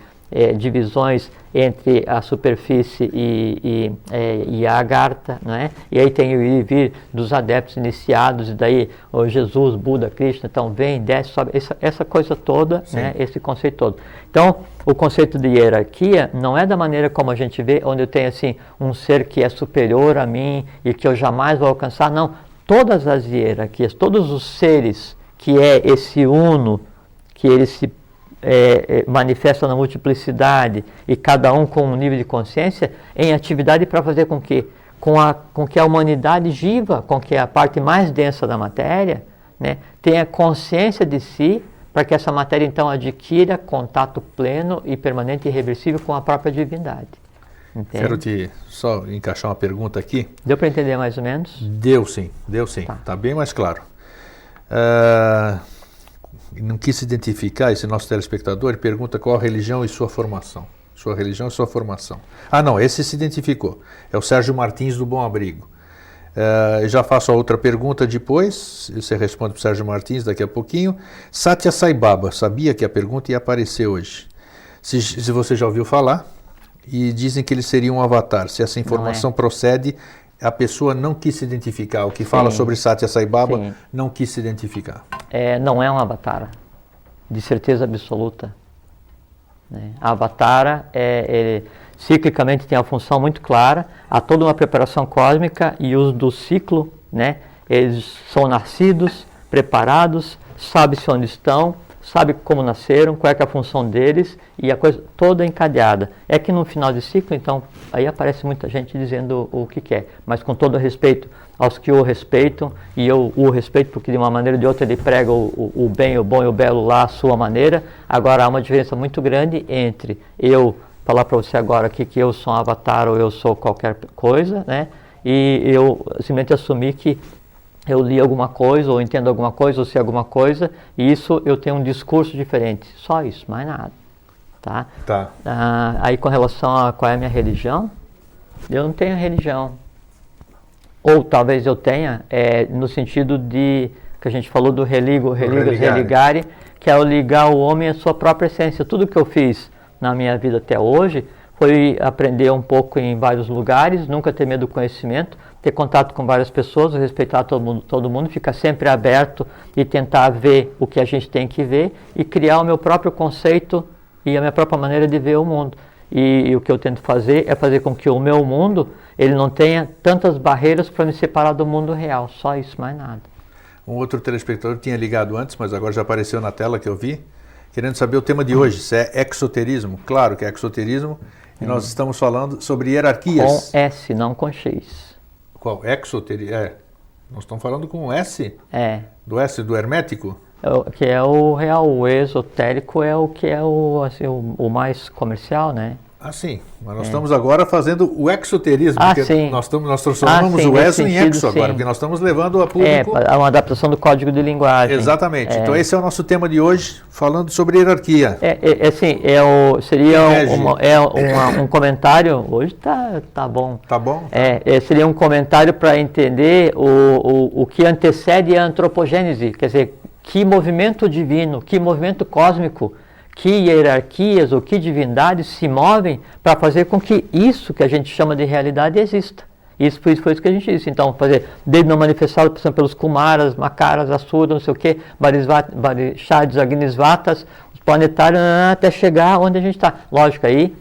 divisões entre a superfície e a Agartha, né? E aí tem o ir e vir dos adeptos iniciados, e daí o Jesus, Buda, Krishna, então vem, desce, sobe, essa coisa toda, né? Esse conceito todo. Então, o conceito de hierarquia não é da maneira como a gente vê, onde eu tenho assim um ser que é superior a mim e que eu jamais vou alcançar, não. Todas as hierarquias, todos os seres que é esse uno, que ele se manifesta na multiplicidade e cada um com um nível de consciência em atividade para fazer com que com que a humanidade viva, com que a parte mais densa da matéria, né, tenha consciência de si, para que essa matéria então adquira contato pleno e permanente e irreversível com a própria divindade. Entende? Quero te só encaixar uma pergunta aqui. Deu para entender mais ou menos? Deu sim. Tá bem mais claro. Não quis se identificar, esse nosso telespectador, ele pergunta qual a religião e sua formação. Sua religião e sua formação. Ah, não, esse se identificou. É o Sérgio Martins do Bom Abrigo. Já faço a outra pergunta depois, você responde para o Sérgio Martins daqui a pouquinho. Satya Sai Baba, sabia que a pergunta ia aparecer hoje. Se você já ouviu falar, e dizem que ele seria um avatar. Se essa informação procede, a pessoa não quis se identificar. O que fala sobre Satya Sai Baba não quis se identificar. Não é um avatar, de certeza absoluta. Né? A avatar ele ciclicamente tem a função muito clara, há toda uma preparação cósmica e uso do ciclo, né? Eles são nascidos, preparados, sabe-se onde estão, sabe como nasceram, qual é, que é a função deles e a coisa toda encadeada. É que no final de ciclo, então, aí aparece muita gente dizendo o que quer, mas com todo respeito aos que o respeitam, e eu o respeito porque de uma maneira ou de outra ele prega o bem, o bom e o belo lá à sua maneira. Agora há uma diferença muito grande entre eu falar para você agora aqui que eu sou um avatar ou eu sou qualquer coisa, né? E eu simplesmente assumir que eu li alguma coisa, ou entendo alguma coisa, ou sei alguma coisa, e isso eu tenho um discurso diferente. Só isso, mais nada. Tá? Aí com relação a qual é a minha religião, eu não tenho religião. Ou talvez eu tenha, no sentido de, que a gente falou do religare, que é o ligar o homem à sua própria essência. Tudo que eu fiz na minha vida até hoje foi aprender um pouco em vários lugares, nunca ter medo do conhecimento, ter contato com várias pessoas, respeitar todo mundo, ficar sempre aberto e tentar ver o que a gente tem que ver e criar o meu próprio conceito e a minha própria maneira de ver o mundo. E o que eu tento fazer é fazer com que o meu mundo ele não tenha tantas barreiras para me separar do mundo real, só isso, mais nada. Um outro telespectador tinha ligado antes, mas agora já apareceu na tela que eu vi, querendo saber o tema de hoje, se é exoterismo. Claro que é exoterismo, e nós estamos falando sobre hierarquias. Com S, não com X. Qual? Exoterismo? Nós estamos falando com S? Do S, do hermético? Que é o real, o esotérico é o que é o mais comercial, né? Sim, mas nós estamos agora fazendo o exoterismo, porque sim. nós transformamos o ESO em exo agora, porque nós estamos levando a público... É uma adaptação do código de linguagem. Exatamente, então esse é o nosso tema de hoje, falando sobre hierarquia. Seria um comentário, hoje tá bom. Tá bom? Seria um comentário para entender o que antecede a antropogênese, quer dizer, que movimento divino, que movimento cósmico, que hierarquias ou que divindades se movem para fazer com que isso que a gente chama de realidade exista. Isso foi isso que a gente disse. Então, desde não manifestado, por exemplo, pelos Kumaras, Makaras, Asuras, não sei o quê, Varishads, Agnisvatas, os planetários, até chegar onde a gente está. Lógico, aí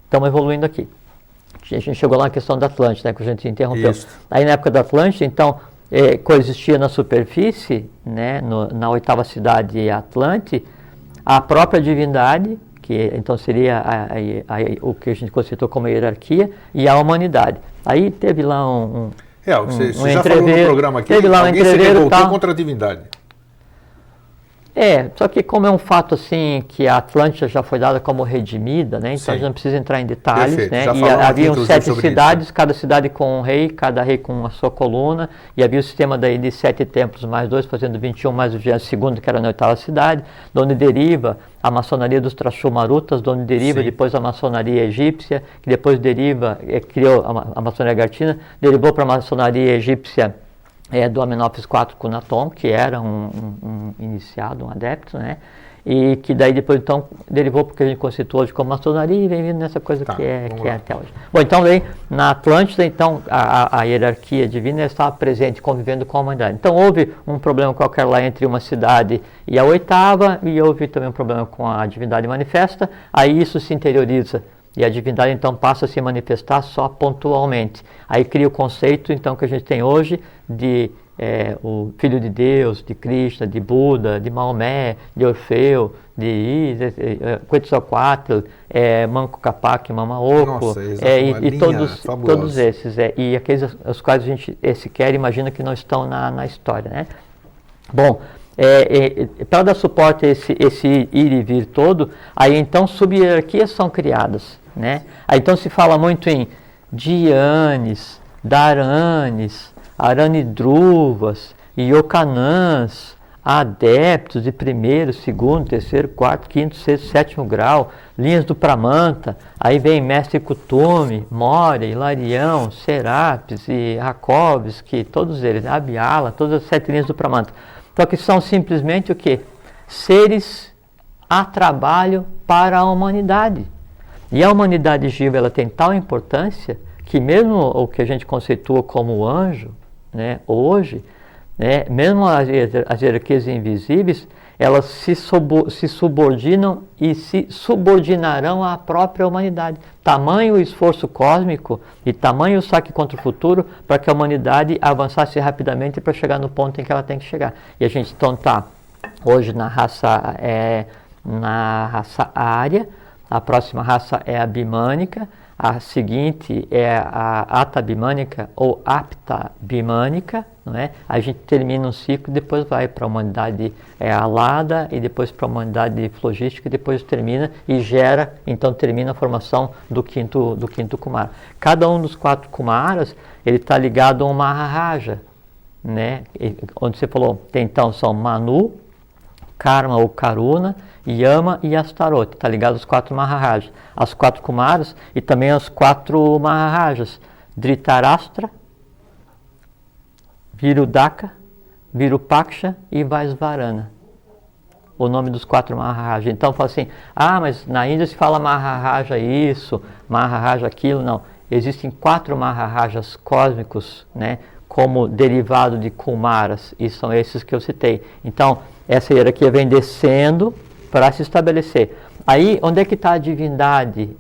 estamos evoluindo aqui. A gente chegou lá na questão da Atlântida, né, que a gente interrompeu. Isso. Aí na época da Atlântida, então, coexistia na superfície, né, na oitava cidade Atlante, a própria divindade, que então seria o que a gente considerou como hierarquia, e a humanidade. Aí teve lá você já falou no programa aqui, teve lá alguém se revoltou contra a divindade. Só que como é um fato assim que a Atlântida já foi dada como redimida, né? Então a gente não precisa entrar em detalhes, perfeito. Né? E haviam 7 cidades, cada cidade com um rei, cada rei com a sua coluna, e havia o sistema daí de 7 templos mais 2, fazendo 21 mais o 22º, que era na oitava cidade, de onde deriva a maçonaria dos Trashumarutas, de onde deriva depois a maçonaria egípcia, que depois criou a maçonaria Gartina, derivou para a maçonaria egípcia do Amenófis IV Cunaton, que era um iniciado, um adepto, né? E que daí depois então derivou porque a gente constituiu hoje como maçonaria e vem vindo nessa coisa que é até hoje. Bom, então daí na Atlântida, então a hierarquia divina estava presente, convivendo com a humanidade. Então houve um problema qualquer lá entre uma cidade e a oitava, e houve também um problema com a divindade manifesta, aí isso se interioriza. E a divindade então passa a se manifestar só pontualmente. Aí cria o conceito então que a gente tem hoje de o Filho de Deus, de Krishna, de Buda, de Maomé, de Orfeu, de Isis, Quetzalcoatl, Manco Capac, Mama Oco, Nossa, e todos esses, e aqueles os quais a gente sequer imagina que não estão na história, né? Bom, para dar suporte a esse ir e vir todo, aí então sub-hierarquias são criadas, né? Aí então se fala muito em Dhyanis, Dharanis, Aranidruvas, Yokanãs, adeptos de primeiro, segundo, terceiro, quarto, quinto, sexto, sétimo grau, linhas do Pramanta, aí vem Mestre Kutume, Moria, Hilarião, Serapis e Rakovsky, todos eles, Abhyala, todas as 7 linhas do Pramanta. Então que são simplesmente o quê? Seres a trabalho para a humanidade. E a humanidade Jiva, ela tem tal importância que mesmo o que a gente conceitua como anjo, né, hoje, né, mesmo as hierarquias invisíveis, elas se subordinam e se subordinarão à própria humanidade. Tamanho o esforço cósmico e tamanho o saque contra o futuro para que a humanidade avançasse rapidamente para chegar no ponto em que ela tem que chegar. E a gente então está hoje na raça ária, a próxima raça é a bimânica, a seguinte é a atabimânica ou aptabimânica, não é? A gente termina um ciclo, depois vai para a humanidade alada e depois para a humanidade flogística e depois termina e gera, então termina a formação do quinto Kumara. Cada um dos 4 Kumaras, ele está ligado a um Maharaja, né? Onde você falou, tem então são Manu, Karma ou Karuna, Yama e Astaroth, está ligado aos 4 Maharajas, as 4 Kumaras e também aos 4 Maharajas, Dhritarashtra, Virudaka, Virupaksha e Vaisvarana. O nome dos 4 Maharajas. Então fala assim, mas na Índia se fala Maharaja isso, Maharaja aquilo, não. Existem 4 Maharajas cósmicos, né, como derivado de Kumaras, e são esses que eu citei. Então, essa hierarquia vem descendo para se estabelecer. Aí, onde é que está a divindade,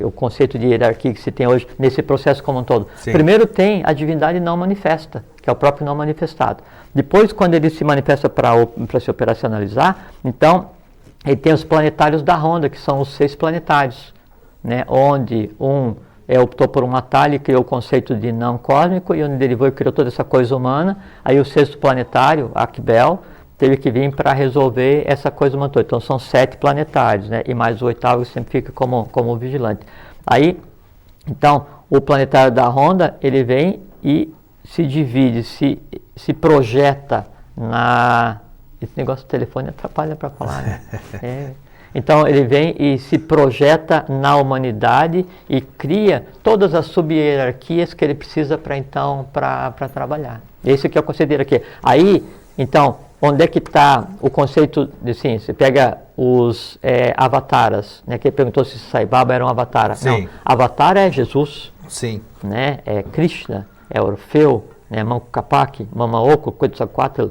o conceito de hierarquia que se tem hoje, nesse processo como um todo? Sim. Primeiro tem a divindade não manifesta, que é o próprio não manifestado. Depois, quando ele se manifesta para se operacionalizar, então, ele tem os planetários da Honda, que são os 6 planetários, né, onde optou por um atalho e criou o conceito de não cósmico, e onde derivou e criou toda essa coisa humana. Aí o 6º planetário, Akbel, teve que vir para resolver essa coisa humana toda. Então são 7 planetários, né? E mais o 8º que sempre fica como vigilante. Aí, então, o planetário da Honda, ele vem e se divide, se projeta na... Esse negócio do telefone atrapalha para falar, né? Então ele vem e se projeta na humanidade e cria todas as sub-hierarquias que ele precisa para trabalhar. Esse aqui é o conceito de hierarquia. Aí, então, onde é que está o conceito de, assim, você pega os avataras, né, que ele perguntou se Sai Baba era um avatar. Sim. Não, avatar é Jesus. Sim. Né, é Krishna, é Orfeu, né, Manco Capac, Mama Oco, Quetzalcoatl,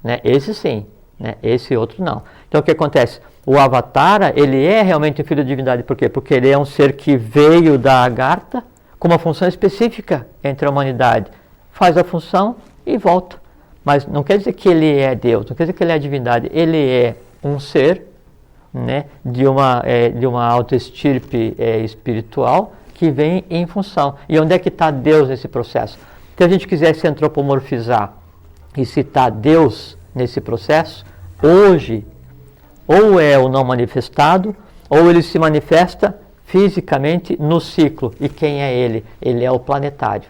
né, esse sim, né, esse outro não. Então o que acontece? O Avatara, ele é realmente um filho da divindade, por quê? Porque ele é um ser que veio da Agartha com uma função específica entre a humanidade. Faz a função e volta. Mas não quer dizer que ele é Deus, não quer dizer que ele é a divindade. Ele é um ser, né, de uma autoestirpe espiritual que vem em função. E onde é que está Deus nesse processo? Se a gente quiser se antropomorfizar e citar Deus nesse processo, hoje, ou é o não manifestado, ou ele se manifesta fisicamente no ciclo. E quem é ele? Ele é o planetário.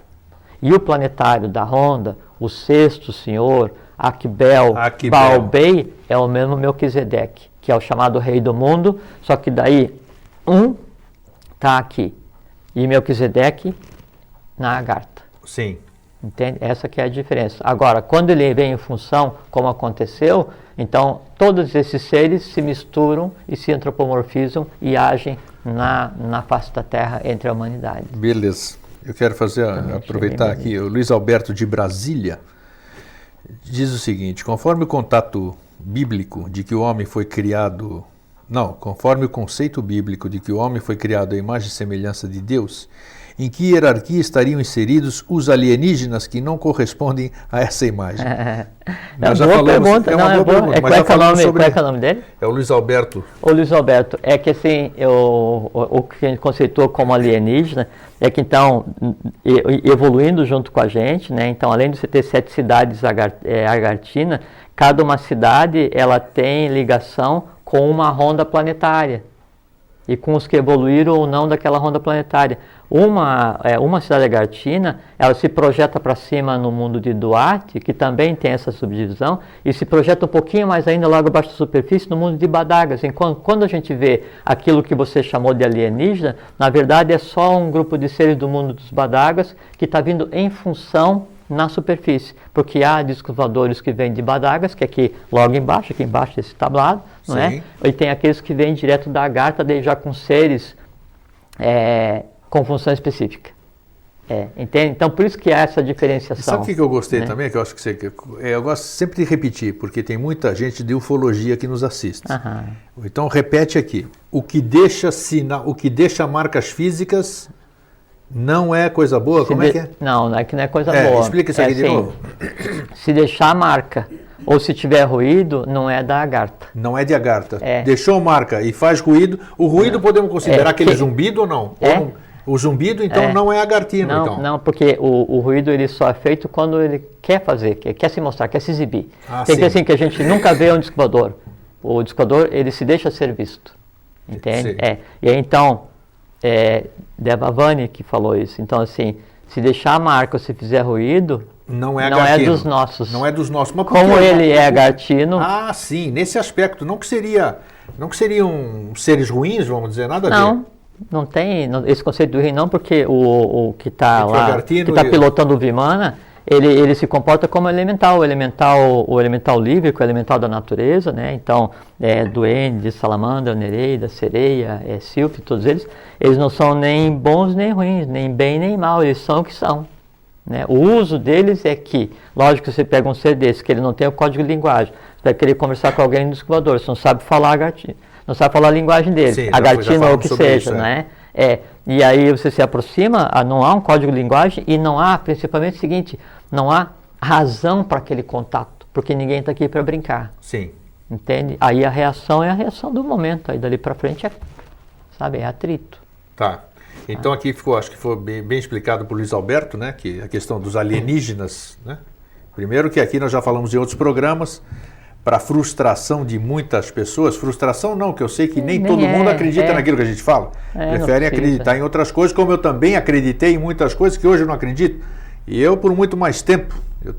E o planetário da Honda, o 6º senhor, Akbel, Baobei, é o mesmo Melquisedeque, que é o chamado rei do mundo, só que daí está aqui, e Melquisedeque na Agartha. Sim. Entende? Essa que é a diferença. Agora, quando ele vem em função, como aconteceu, então todos esses seres se misturam e se antropomorfizam e agem na face da Terra entre a humanidade. Beleza. Eu quero aproveitar aqui, o Luiz Alberto de Brasília diz o seguinte: conforme o contato bíblico de que o homem foi criado, conforme o conceito bíblico de que o homem foi criado à imagem e semelhança de Deus, em que hierarquia estariam inseridos os alienígenas que não correspondem a essa imagem? Nós já falamos, pergunta. É uma boa pergunta. Qual é o nome dele? É o Luiz Alberto. O Luiz Alberto, é que assim, o que a gente conceitou como alienígena é que então, evoluindo junto com a gente, né, então além de você ter 7 cidades Agartina, cada uma cidade ela tem ligação com uma ronda planetária e com os que evoluíram ou não daquela ronda planetária. Uma cidade Agartina, ela se projeta para cima no mundo de Duarte, que também tem essa subdivisão, e se projeta um pouquinho mais ainda logo abaixo da superfície no mundo de Badagas. Enquanto, quando a gente vê aquilo que você chamou de alienígena, na verdade é só um grupo de seres do mundo dos Badagas que está vindo em função na superfície, porque há discos voadores que vêm de Badagas, que é aqui logo embaixo, aqui embaixo desse tablado, não é? E tem aqueles que vêm direto da Agartha, já com seres com função específica. Entende? Então, por isso que há essa diferenciação. Sabe o que eu gostei também? Que eu acho que eu gosto sempre de repetir, porque tem muita gente de ufologia que nos assiste. Então, repete aqui. O que deixa marcas físicas não é coisa boa? Como é que é? Não é que não é coisa boa. Explica isso aqui de novo. Se deixar marca ou se tiver ruído, não é da Agartha. Não é de Agartha. Deixou marca e faz ruído. O ruído podemos considerar aquele zumbido ou não? O zumbido, então, não é agartino. Não, porque o ruído ele só é feito quando ele quer fazer, quer se mostrar, quer se exibir. Tem que assim, que a gente nunca vê um disco voador. O disco voador, ele se deixa ser visto. Entende? E aí, então, Devavani que falou isso. Então, assim, se deixar a marca ou se fizer ruído, não é dos nossos. Não é dos nossos. Mas como ele é agartino... Ah, sim, nesse aspecto. Não que seriam seres ruins, vamos dizer, nada a ver. Não tem esse conceito do ruim não, porque o que está lá, que está pilotando o Vimana, ele se comporta como elemental, o elemental lívico, o elemental da natureza, né? Então, duende, salamandra, nereida, sereia, sílfide, todos eles não são nem bons nem ruins, nem bem nem mal, eles são o que são. Né? O uso deles é que, lógico que você pega um ser desse, que ele não tem o código de linguagem, você vai querer conversar com alguém no escovador, você não sabe falar agartino, não sabe falar a linguagem dele, sim, agartino ou o que seja, isso, né? E aí você se aproxima, não há um código de linguagem e não há, principalmente o seguinte, não há razão para aquele contato, porque ninguém está aqui para brincar. Sim. Entende? Aí a reação é a reação do momento, aí dali para frente é atrito. Tá. Então aqui acho que foi bem explicado por Luiz Alberto, né, que a questão dos alienígenas, né? Primeiro que aqui nós já falamos em outros programas, para frustração de muitas pessoas, frustração não, que eu sei que nem todo mundo acredita naquilo que a gente fala, preferem acreditar em outras coisas, como eu também acreditei em muitas coisas que hoje eu não acredito, e eu por muito mais tempo, eu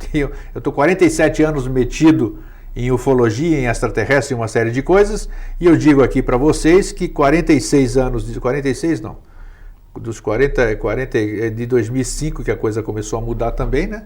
estou 47 anos metido em ufologia, em extraterrestre, em uma série de coisas, e eu digo aqui para vocês que 46 anos, 46 não, dos 40 de 2005 que a coisa começou a mudar também, né?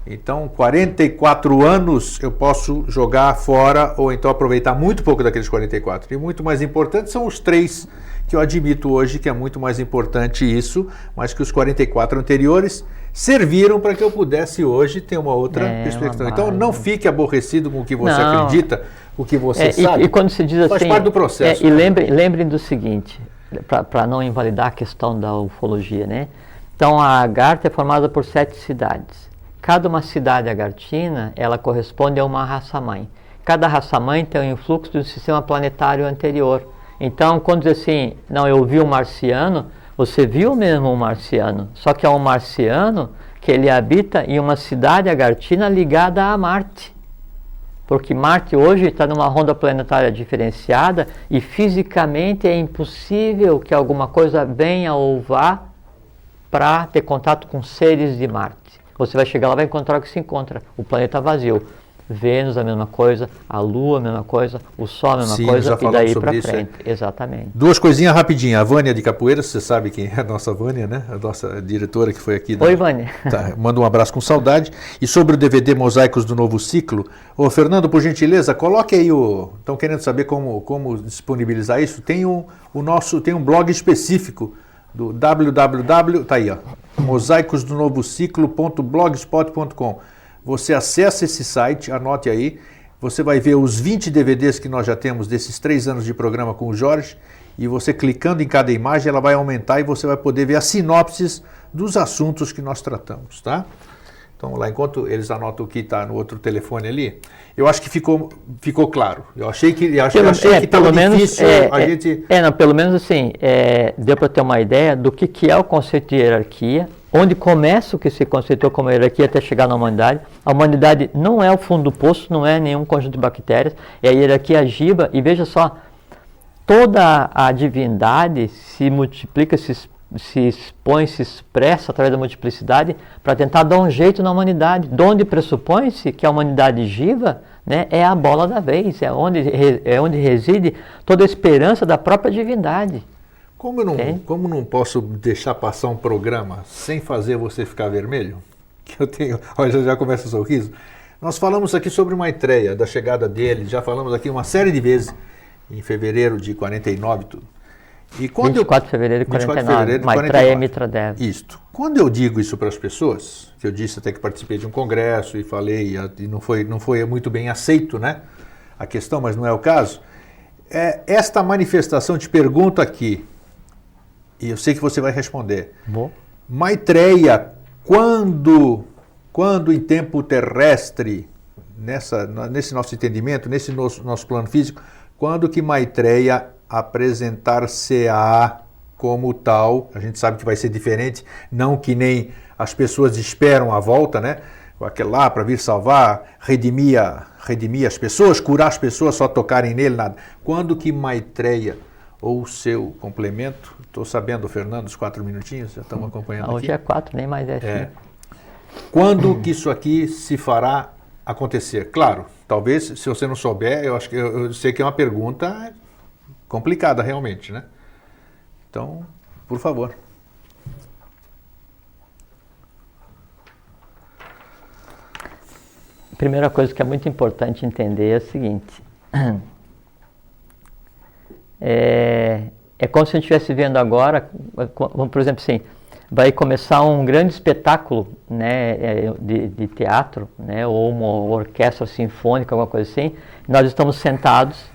Então, 44 anos eu posso jogar fora ou então aproveitar muito pouco daqueles 44. E muito mais importante são os 3 que eu admito hoje que é muito mais importante isso, mas que os 44 anteriores serviram para que eu pudesse hoje ter uma outra perspectiva. Então, não fique aborrecido com o que você acredita, o que você sabe. E quando se diz assim... Faz parte do processo. E lembrem do seguinte, para não invalidar a questão da ufologia, né? Então, a Agartha é formada por 7 cidades. Cada uma cidade agartina, ela corresponde a uma raça-mãe. Cada raça-mãe tem um influxo do sistema planetário anterior. Então, quando diz assim, não, eu vi um marciano, você viu mesmo um marciano, só que é um marciano que ele habita em uma cidade agartina ligada a Marte. Porque Marte hoje está numa ronda planetária diferenciada e fisicamente é impossível que alguma coisa venha ou vá para ter contato com seres de Marte. Você vai chegar lá e vai encontrar o que se encontra, o planeta vazio. Vênus a mesma coisa, a Lua a mesma coisa, o Sol a mesma coisa e daí para frente. Exatamente. 2 coisinhas rapidinho. A Vânia de Capoeira, você sabe quem é a nossa Vânia, né? A nossa diretora que foi aqui. Oi, Vânia. Tá, manda um abraço com saudade. E sobre o DVD Mosaicos do Novo Ciclo, Fernando, por gentileza, coloque aí Estão querendo saber como disponibilizar isso? Tem um blog específico do www, tá aí, ó, mosaicosdonovociclo.blogspot.com. Você acessa esse site, anote aí, você vai ver os 20 DVDs que nós já temos desses 3 anos de programa com o Jorge e você clicando em cada imagem, ela vai aumentar e você vai poder ver as sinopses dos assuntos que nós tratamos, tá? Então, lá, enquanto eles anotam o que está no outro telefone ali, eu acho que ficou claro. Eu achei que estava difícil a gente... pelo menos assim, deu para ter uma ideia do que é o conceito de hierarquia, onde começa o que se conceitou como hierarquia até chegar na humanidade. A humanidade não é o fundo do poço, não é nenhum conjunto de bactérias, é a hierarquia agiva, e veja só, toda a divindade se multiplica, se expõe, se expressa através da multiplicidade para tentar dar um jeito na humanidade, de onde pressupõe-se que a humanidade viva, né, é a bola da vez, é onde reside toda a esperança da própria divindade. Como não posso deixar passar um programa sem fazer você ficar vermelho? Que eu tenho, olha, já começa o sorriso. Nós falamos aqui sobre Maitreya, da chegada dele, já falamos aqui uma série de vezes, em fevereiro de 49 tudo. E quando 24 de fevereiro de 49, Maitreya Mitradeva. Isto. Quando eu digo isso para as pessoas, que eu disse até que participei de um congresso e falei, e não foi muito bem aceito, né, a questão, mas não é o caso, esta manifestação, te pergunto aqui, e eu sei que você vai responder. Bom. Maitreya, quando em tempo terrestre, nesse nosso entendimento, nesse nosso plano físico, quando que Maitreya apresentar-se-á como tal, a gente sabe que vai ser diferente, não que nem as pessoas esperam a volta, né? Aquele lá para vir salvar, redimir as pessoas, curar as pessoas, só tocarem nele, nada. Quando que Maitreya, ou o seu complemento, estou sabendo, Fernando, os 4 minutinhos, já estamos acompanhando aqui. Hoje é 4, nem mais é. Quando que isso aqui se fará acontecer? Claro, talvez, se você não souber, eu sei que é uma pergunta complicada realmente, né? Então, por favor. A primeira coisa que é muito importante entender é a seguinte. É como se a gente estivesse vendo agora, por exemplo, assim, vai começar um grande espetáculo, né, de teatro, né, ou uma orquestra sinfônica, alguma coisa assim. Nós estamos sentados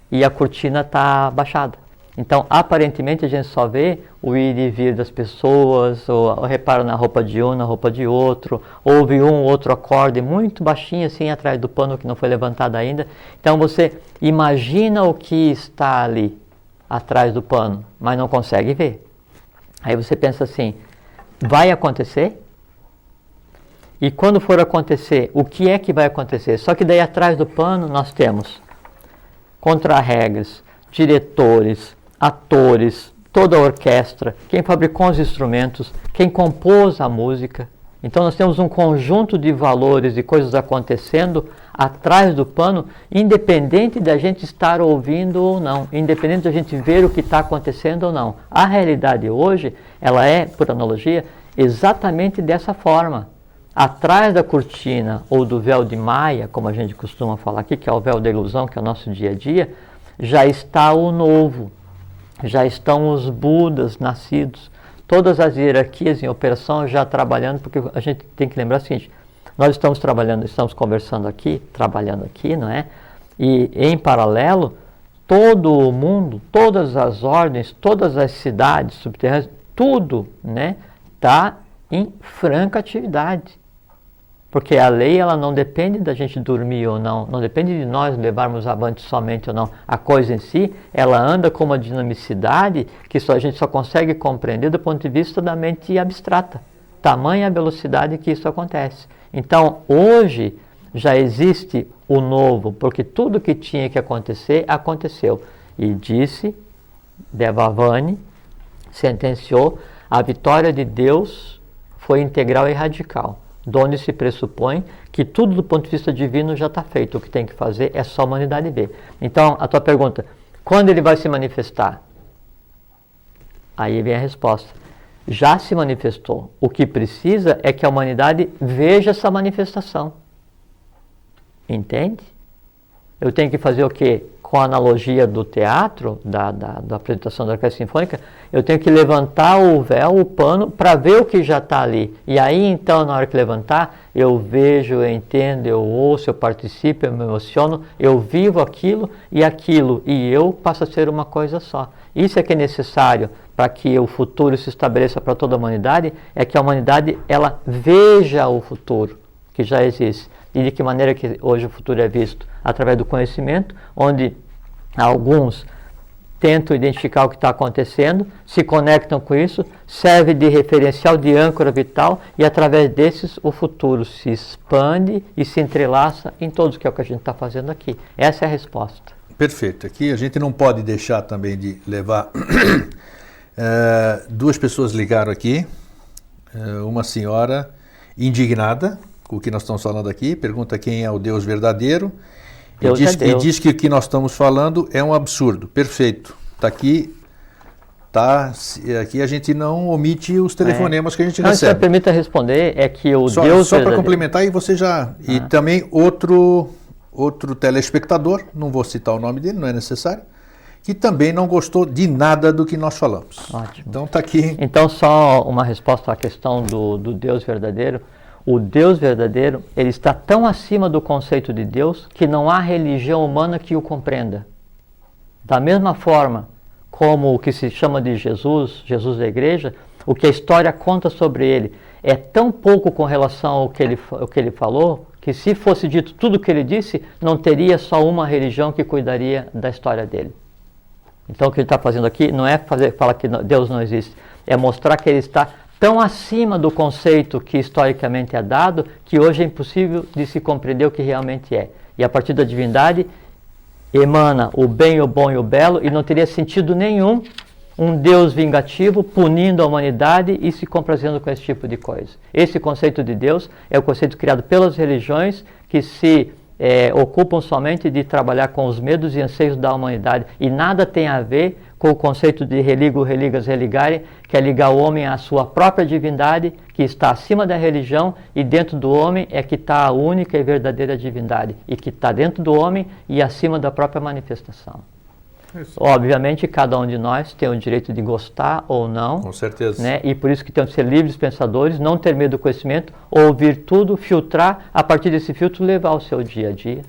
e a cortina está baixada. Então, aparentemente, a gente só vê o ir e vir das pessoas, ou repara na roupa de um, na roupa de outro, ouve um outro acorde muito baixinho, assim, atrás do pano que não foi levantado ainda. Então, você imagina o que está ali, atrás do pano, mas não consegue ver. Aí você pensa assim, vai acontecer? E quando for acontecer, o que é que vai acontecer? Só que daí atrás do pano nós temos contra-regras, diretores, atores, toda a orquestra, quem fabricou os instrumentos, quem compôs a música. Então nós temos um conjunto de valores e coisas acontecendo atrás do pano, independente da gente estar ouvindo ou não, independente da gente ver o que está acontecendo ou não. A realidade hoje, ela é, por analogia, exatamente dessa forma. Atrás da cortina ou do véu de Maia, como a gente costuma falar aqui, que é o véu da ilusão, que é o nosso dia a dia, já está o novo, já estão os Budas nascidos, todas as hierarquias em operação já trabalhando, porque a gente tem que lembrar o seguinte, nós estamos trabalhando, estamos conversando aqui, trabalhando aqui, não é? E em paralelo, todo o mundo, todas as ordens, todas as cidades subterrâneas, tudo, né, está em franca atividade. Porque a lei, ela não depende da gente dormir ou não, não depende de nós levarmos avante somente ou não. A coisa em si, ela anda com uma dinamicidade que a gente só consegue compreender do ponto de vista da mente abstrata. Tamanha a velocidade que isso acontece. Então, hoje, já existe o novo, porque tudo que tinha que acontecer, aconteceu. E disse, Devavani, sentenciou, a vitória de Deus foi integral e radical. De onde se pressupõe que tudo do ponto de vista divino já está feito. O que tem que fazer é só a humanidade ver. Então, a tua pergunta, quando ele vai se manifestar? Aí vem a resposta. Já se manifestou. O que precisa é que a humanidade veja essa manifestação. Entende? eu tenho que fazer o quê? Com a analogia do teatro, da apresentação da Orquestra Sinfônica, eu tenho que levantar o véu, o pano, para ver o que já está ali. E aí, então, na hora que levantar, eu vejo, eu entendo, eu ouço, eu participo, eu me emociono, eu vivo aquilo, e eu passo a ser uma coisa só. Isso é que é necessário para que o futuro se estabeleça para toda a humanidade, é que a humanidade, ela veja o futuro que já existe. E de que maneira que hoje o futuro é visto? Através do conhecimento, onde alguns tentam identificar o que está acontecendo, se conectam com isso, serve de referencial, de âncora vital, e através desses o futuro se expande e se entrelaça em todos, que é o que a gente está fazendo aqui. Essa é a resposta. Perfeito. Aqui a gente não pode deixar também de levar... duas pessoas ligaram aqui, uma senhora indignada com o que nós estamos falando aqui, pergunta quem é o Deus verdadeiro, Deus é Deus. E diz que o que nós estamos falando é um absurdo. Perfeito. Está aqui, aqui a gente não omite os telefonemas que a gente recebe. Se me permita responder, é que o só, Deus só para complementar, e você já... E também outro telespectador, não vou citar o nome dele, não é necessário, que também não gostou de nada do que nós falamos. Ótimo. Então está aqui... Então, só uma resposta à questão do Deus verdadeiro. O Deus verdadeiro, ele está tão acima do conceito de Deus que não há religião humana que o compreenda. Da mesma forma como o que se chama de Jesus da igreja, o que a história conta sobre ele é tão pouco com relação ao que ele falou, que se fosse dito tudo o que ele disse, não teria só uma religião que cuidaria da história dele. Então o que ele está fazendo aqui não é falar que Deus não existe, é mostrar que ele está tão acima do conceito que historicamente é dado, que hoje é impossível de se compreender o que realmente é. E a partir da divindade emana o bem, o bom e o belo, e não teria sentido nenhum um Deus vingativo punindo a humanidade e se comprazendo com esse tipo de coisa. Esse conceito de Deus é o conceito criado pelas religiões que se ocupam somente de trabalhar com os medos e anseios da humanidade, e nada tem a ver com o conceito de religo, religas, religare, que é ligar o homem à sua própria divindade, que está acima da religião, e dentro do homem é que está a única e verdadeira divindade, e que está dentro do homem e acima da própria manifestação. Isso. Obviamente, cada um de nós tem o direito de gostar ou não. Com certeza. Né? E por isso que temos que ser livres pensadores, não ter medo do conhecimento, ouvir tudo, filtrar, a partir desse filtro levar ao seu dia a dia.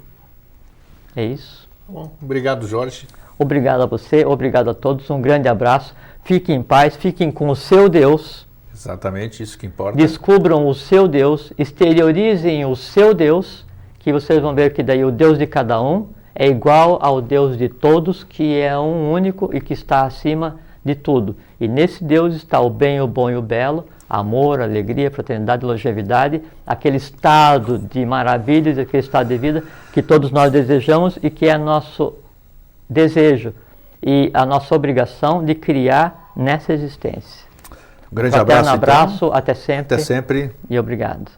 É isso. Bom, obrigado, Jorge. Obrigado a você, obrigado a todos, um grande abraço. Fiquem em paz, fiquem com o seu Deus. Exatamente, isso que importa. Descubram o seu Deus, exteriorizem o seu Deus, que vocês vão ver que daí o Deus de cada um é igual ao Deus de todos, que é um único e que está acima de tudo. E nesse Deus está o bem, o bom e o belo, amor, alegria, fraternidade, longevidade, aquele estado de maravilhas, aquele estado de vida que todos nós desejamos e que é nosso desejo e a nossa obrigação de criar nessa existência. Um grande abraço. Um abraço, então. Até sempre. Até sempre. E obrigado.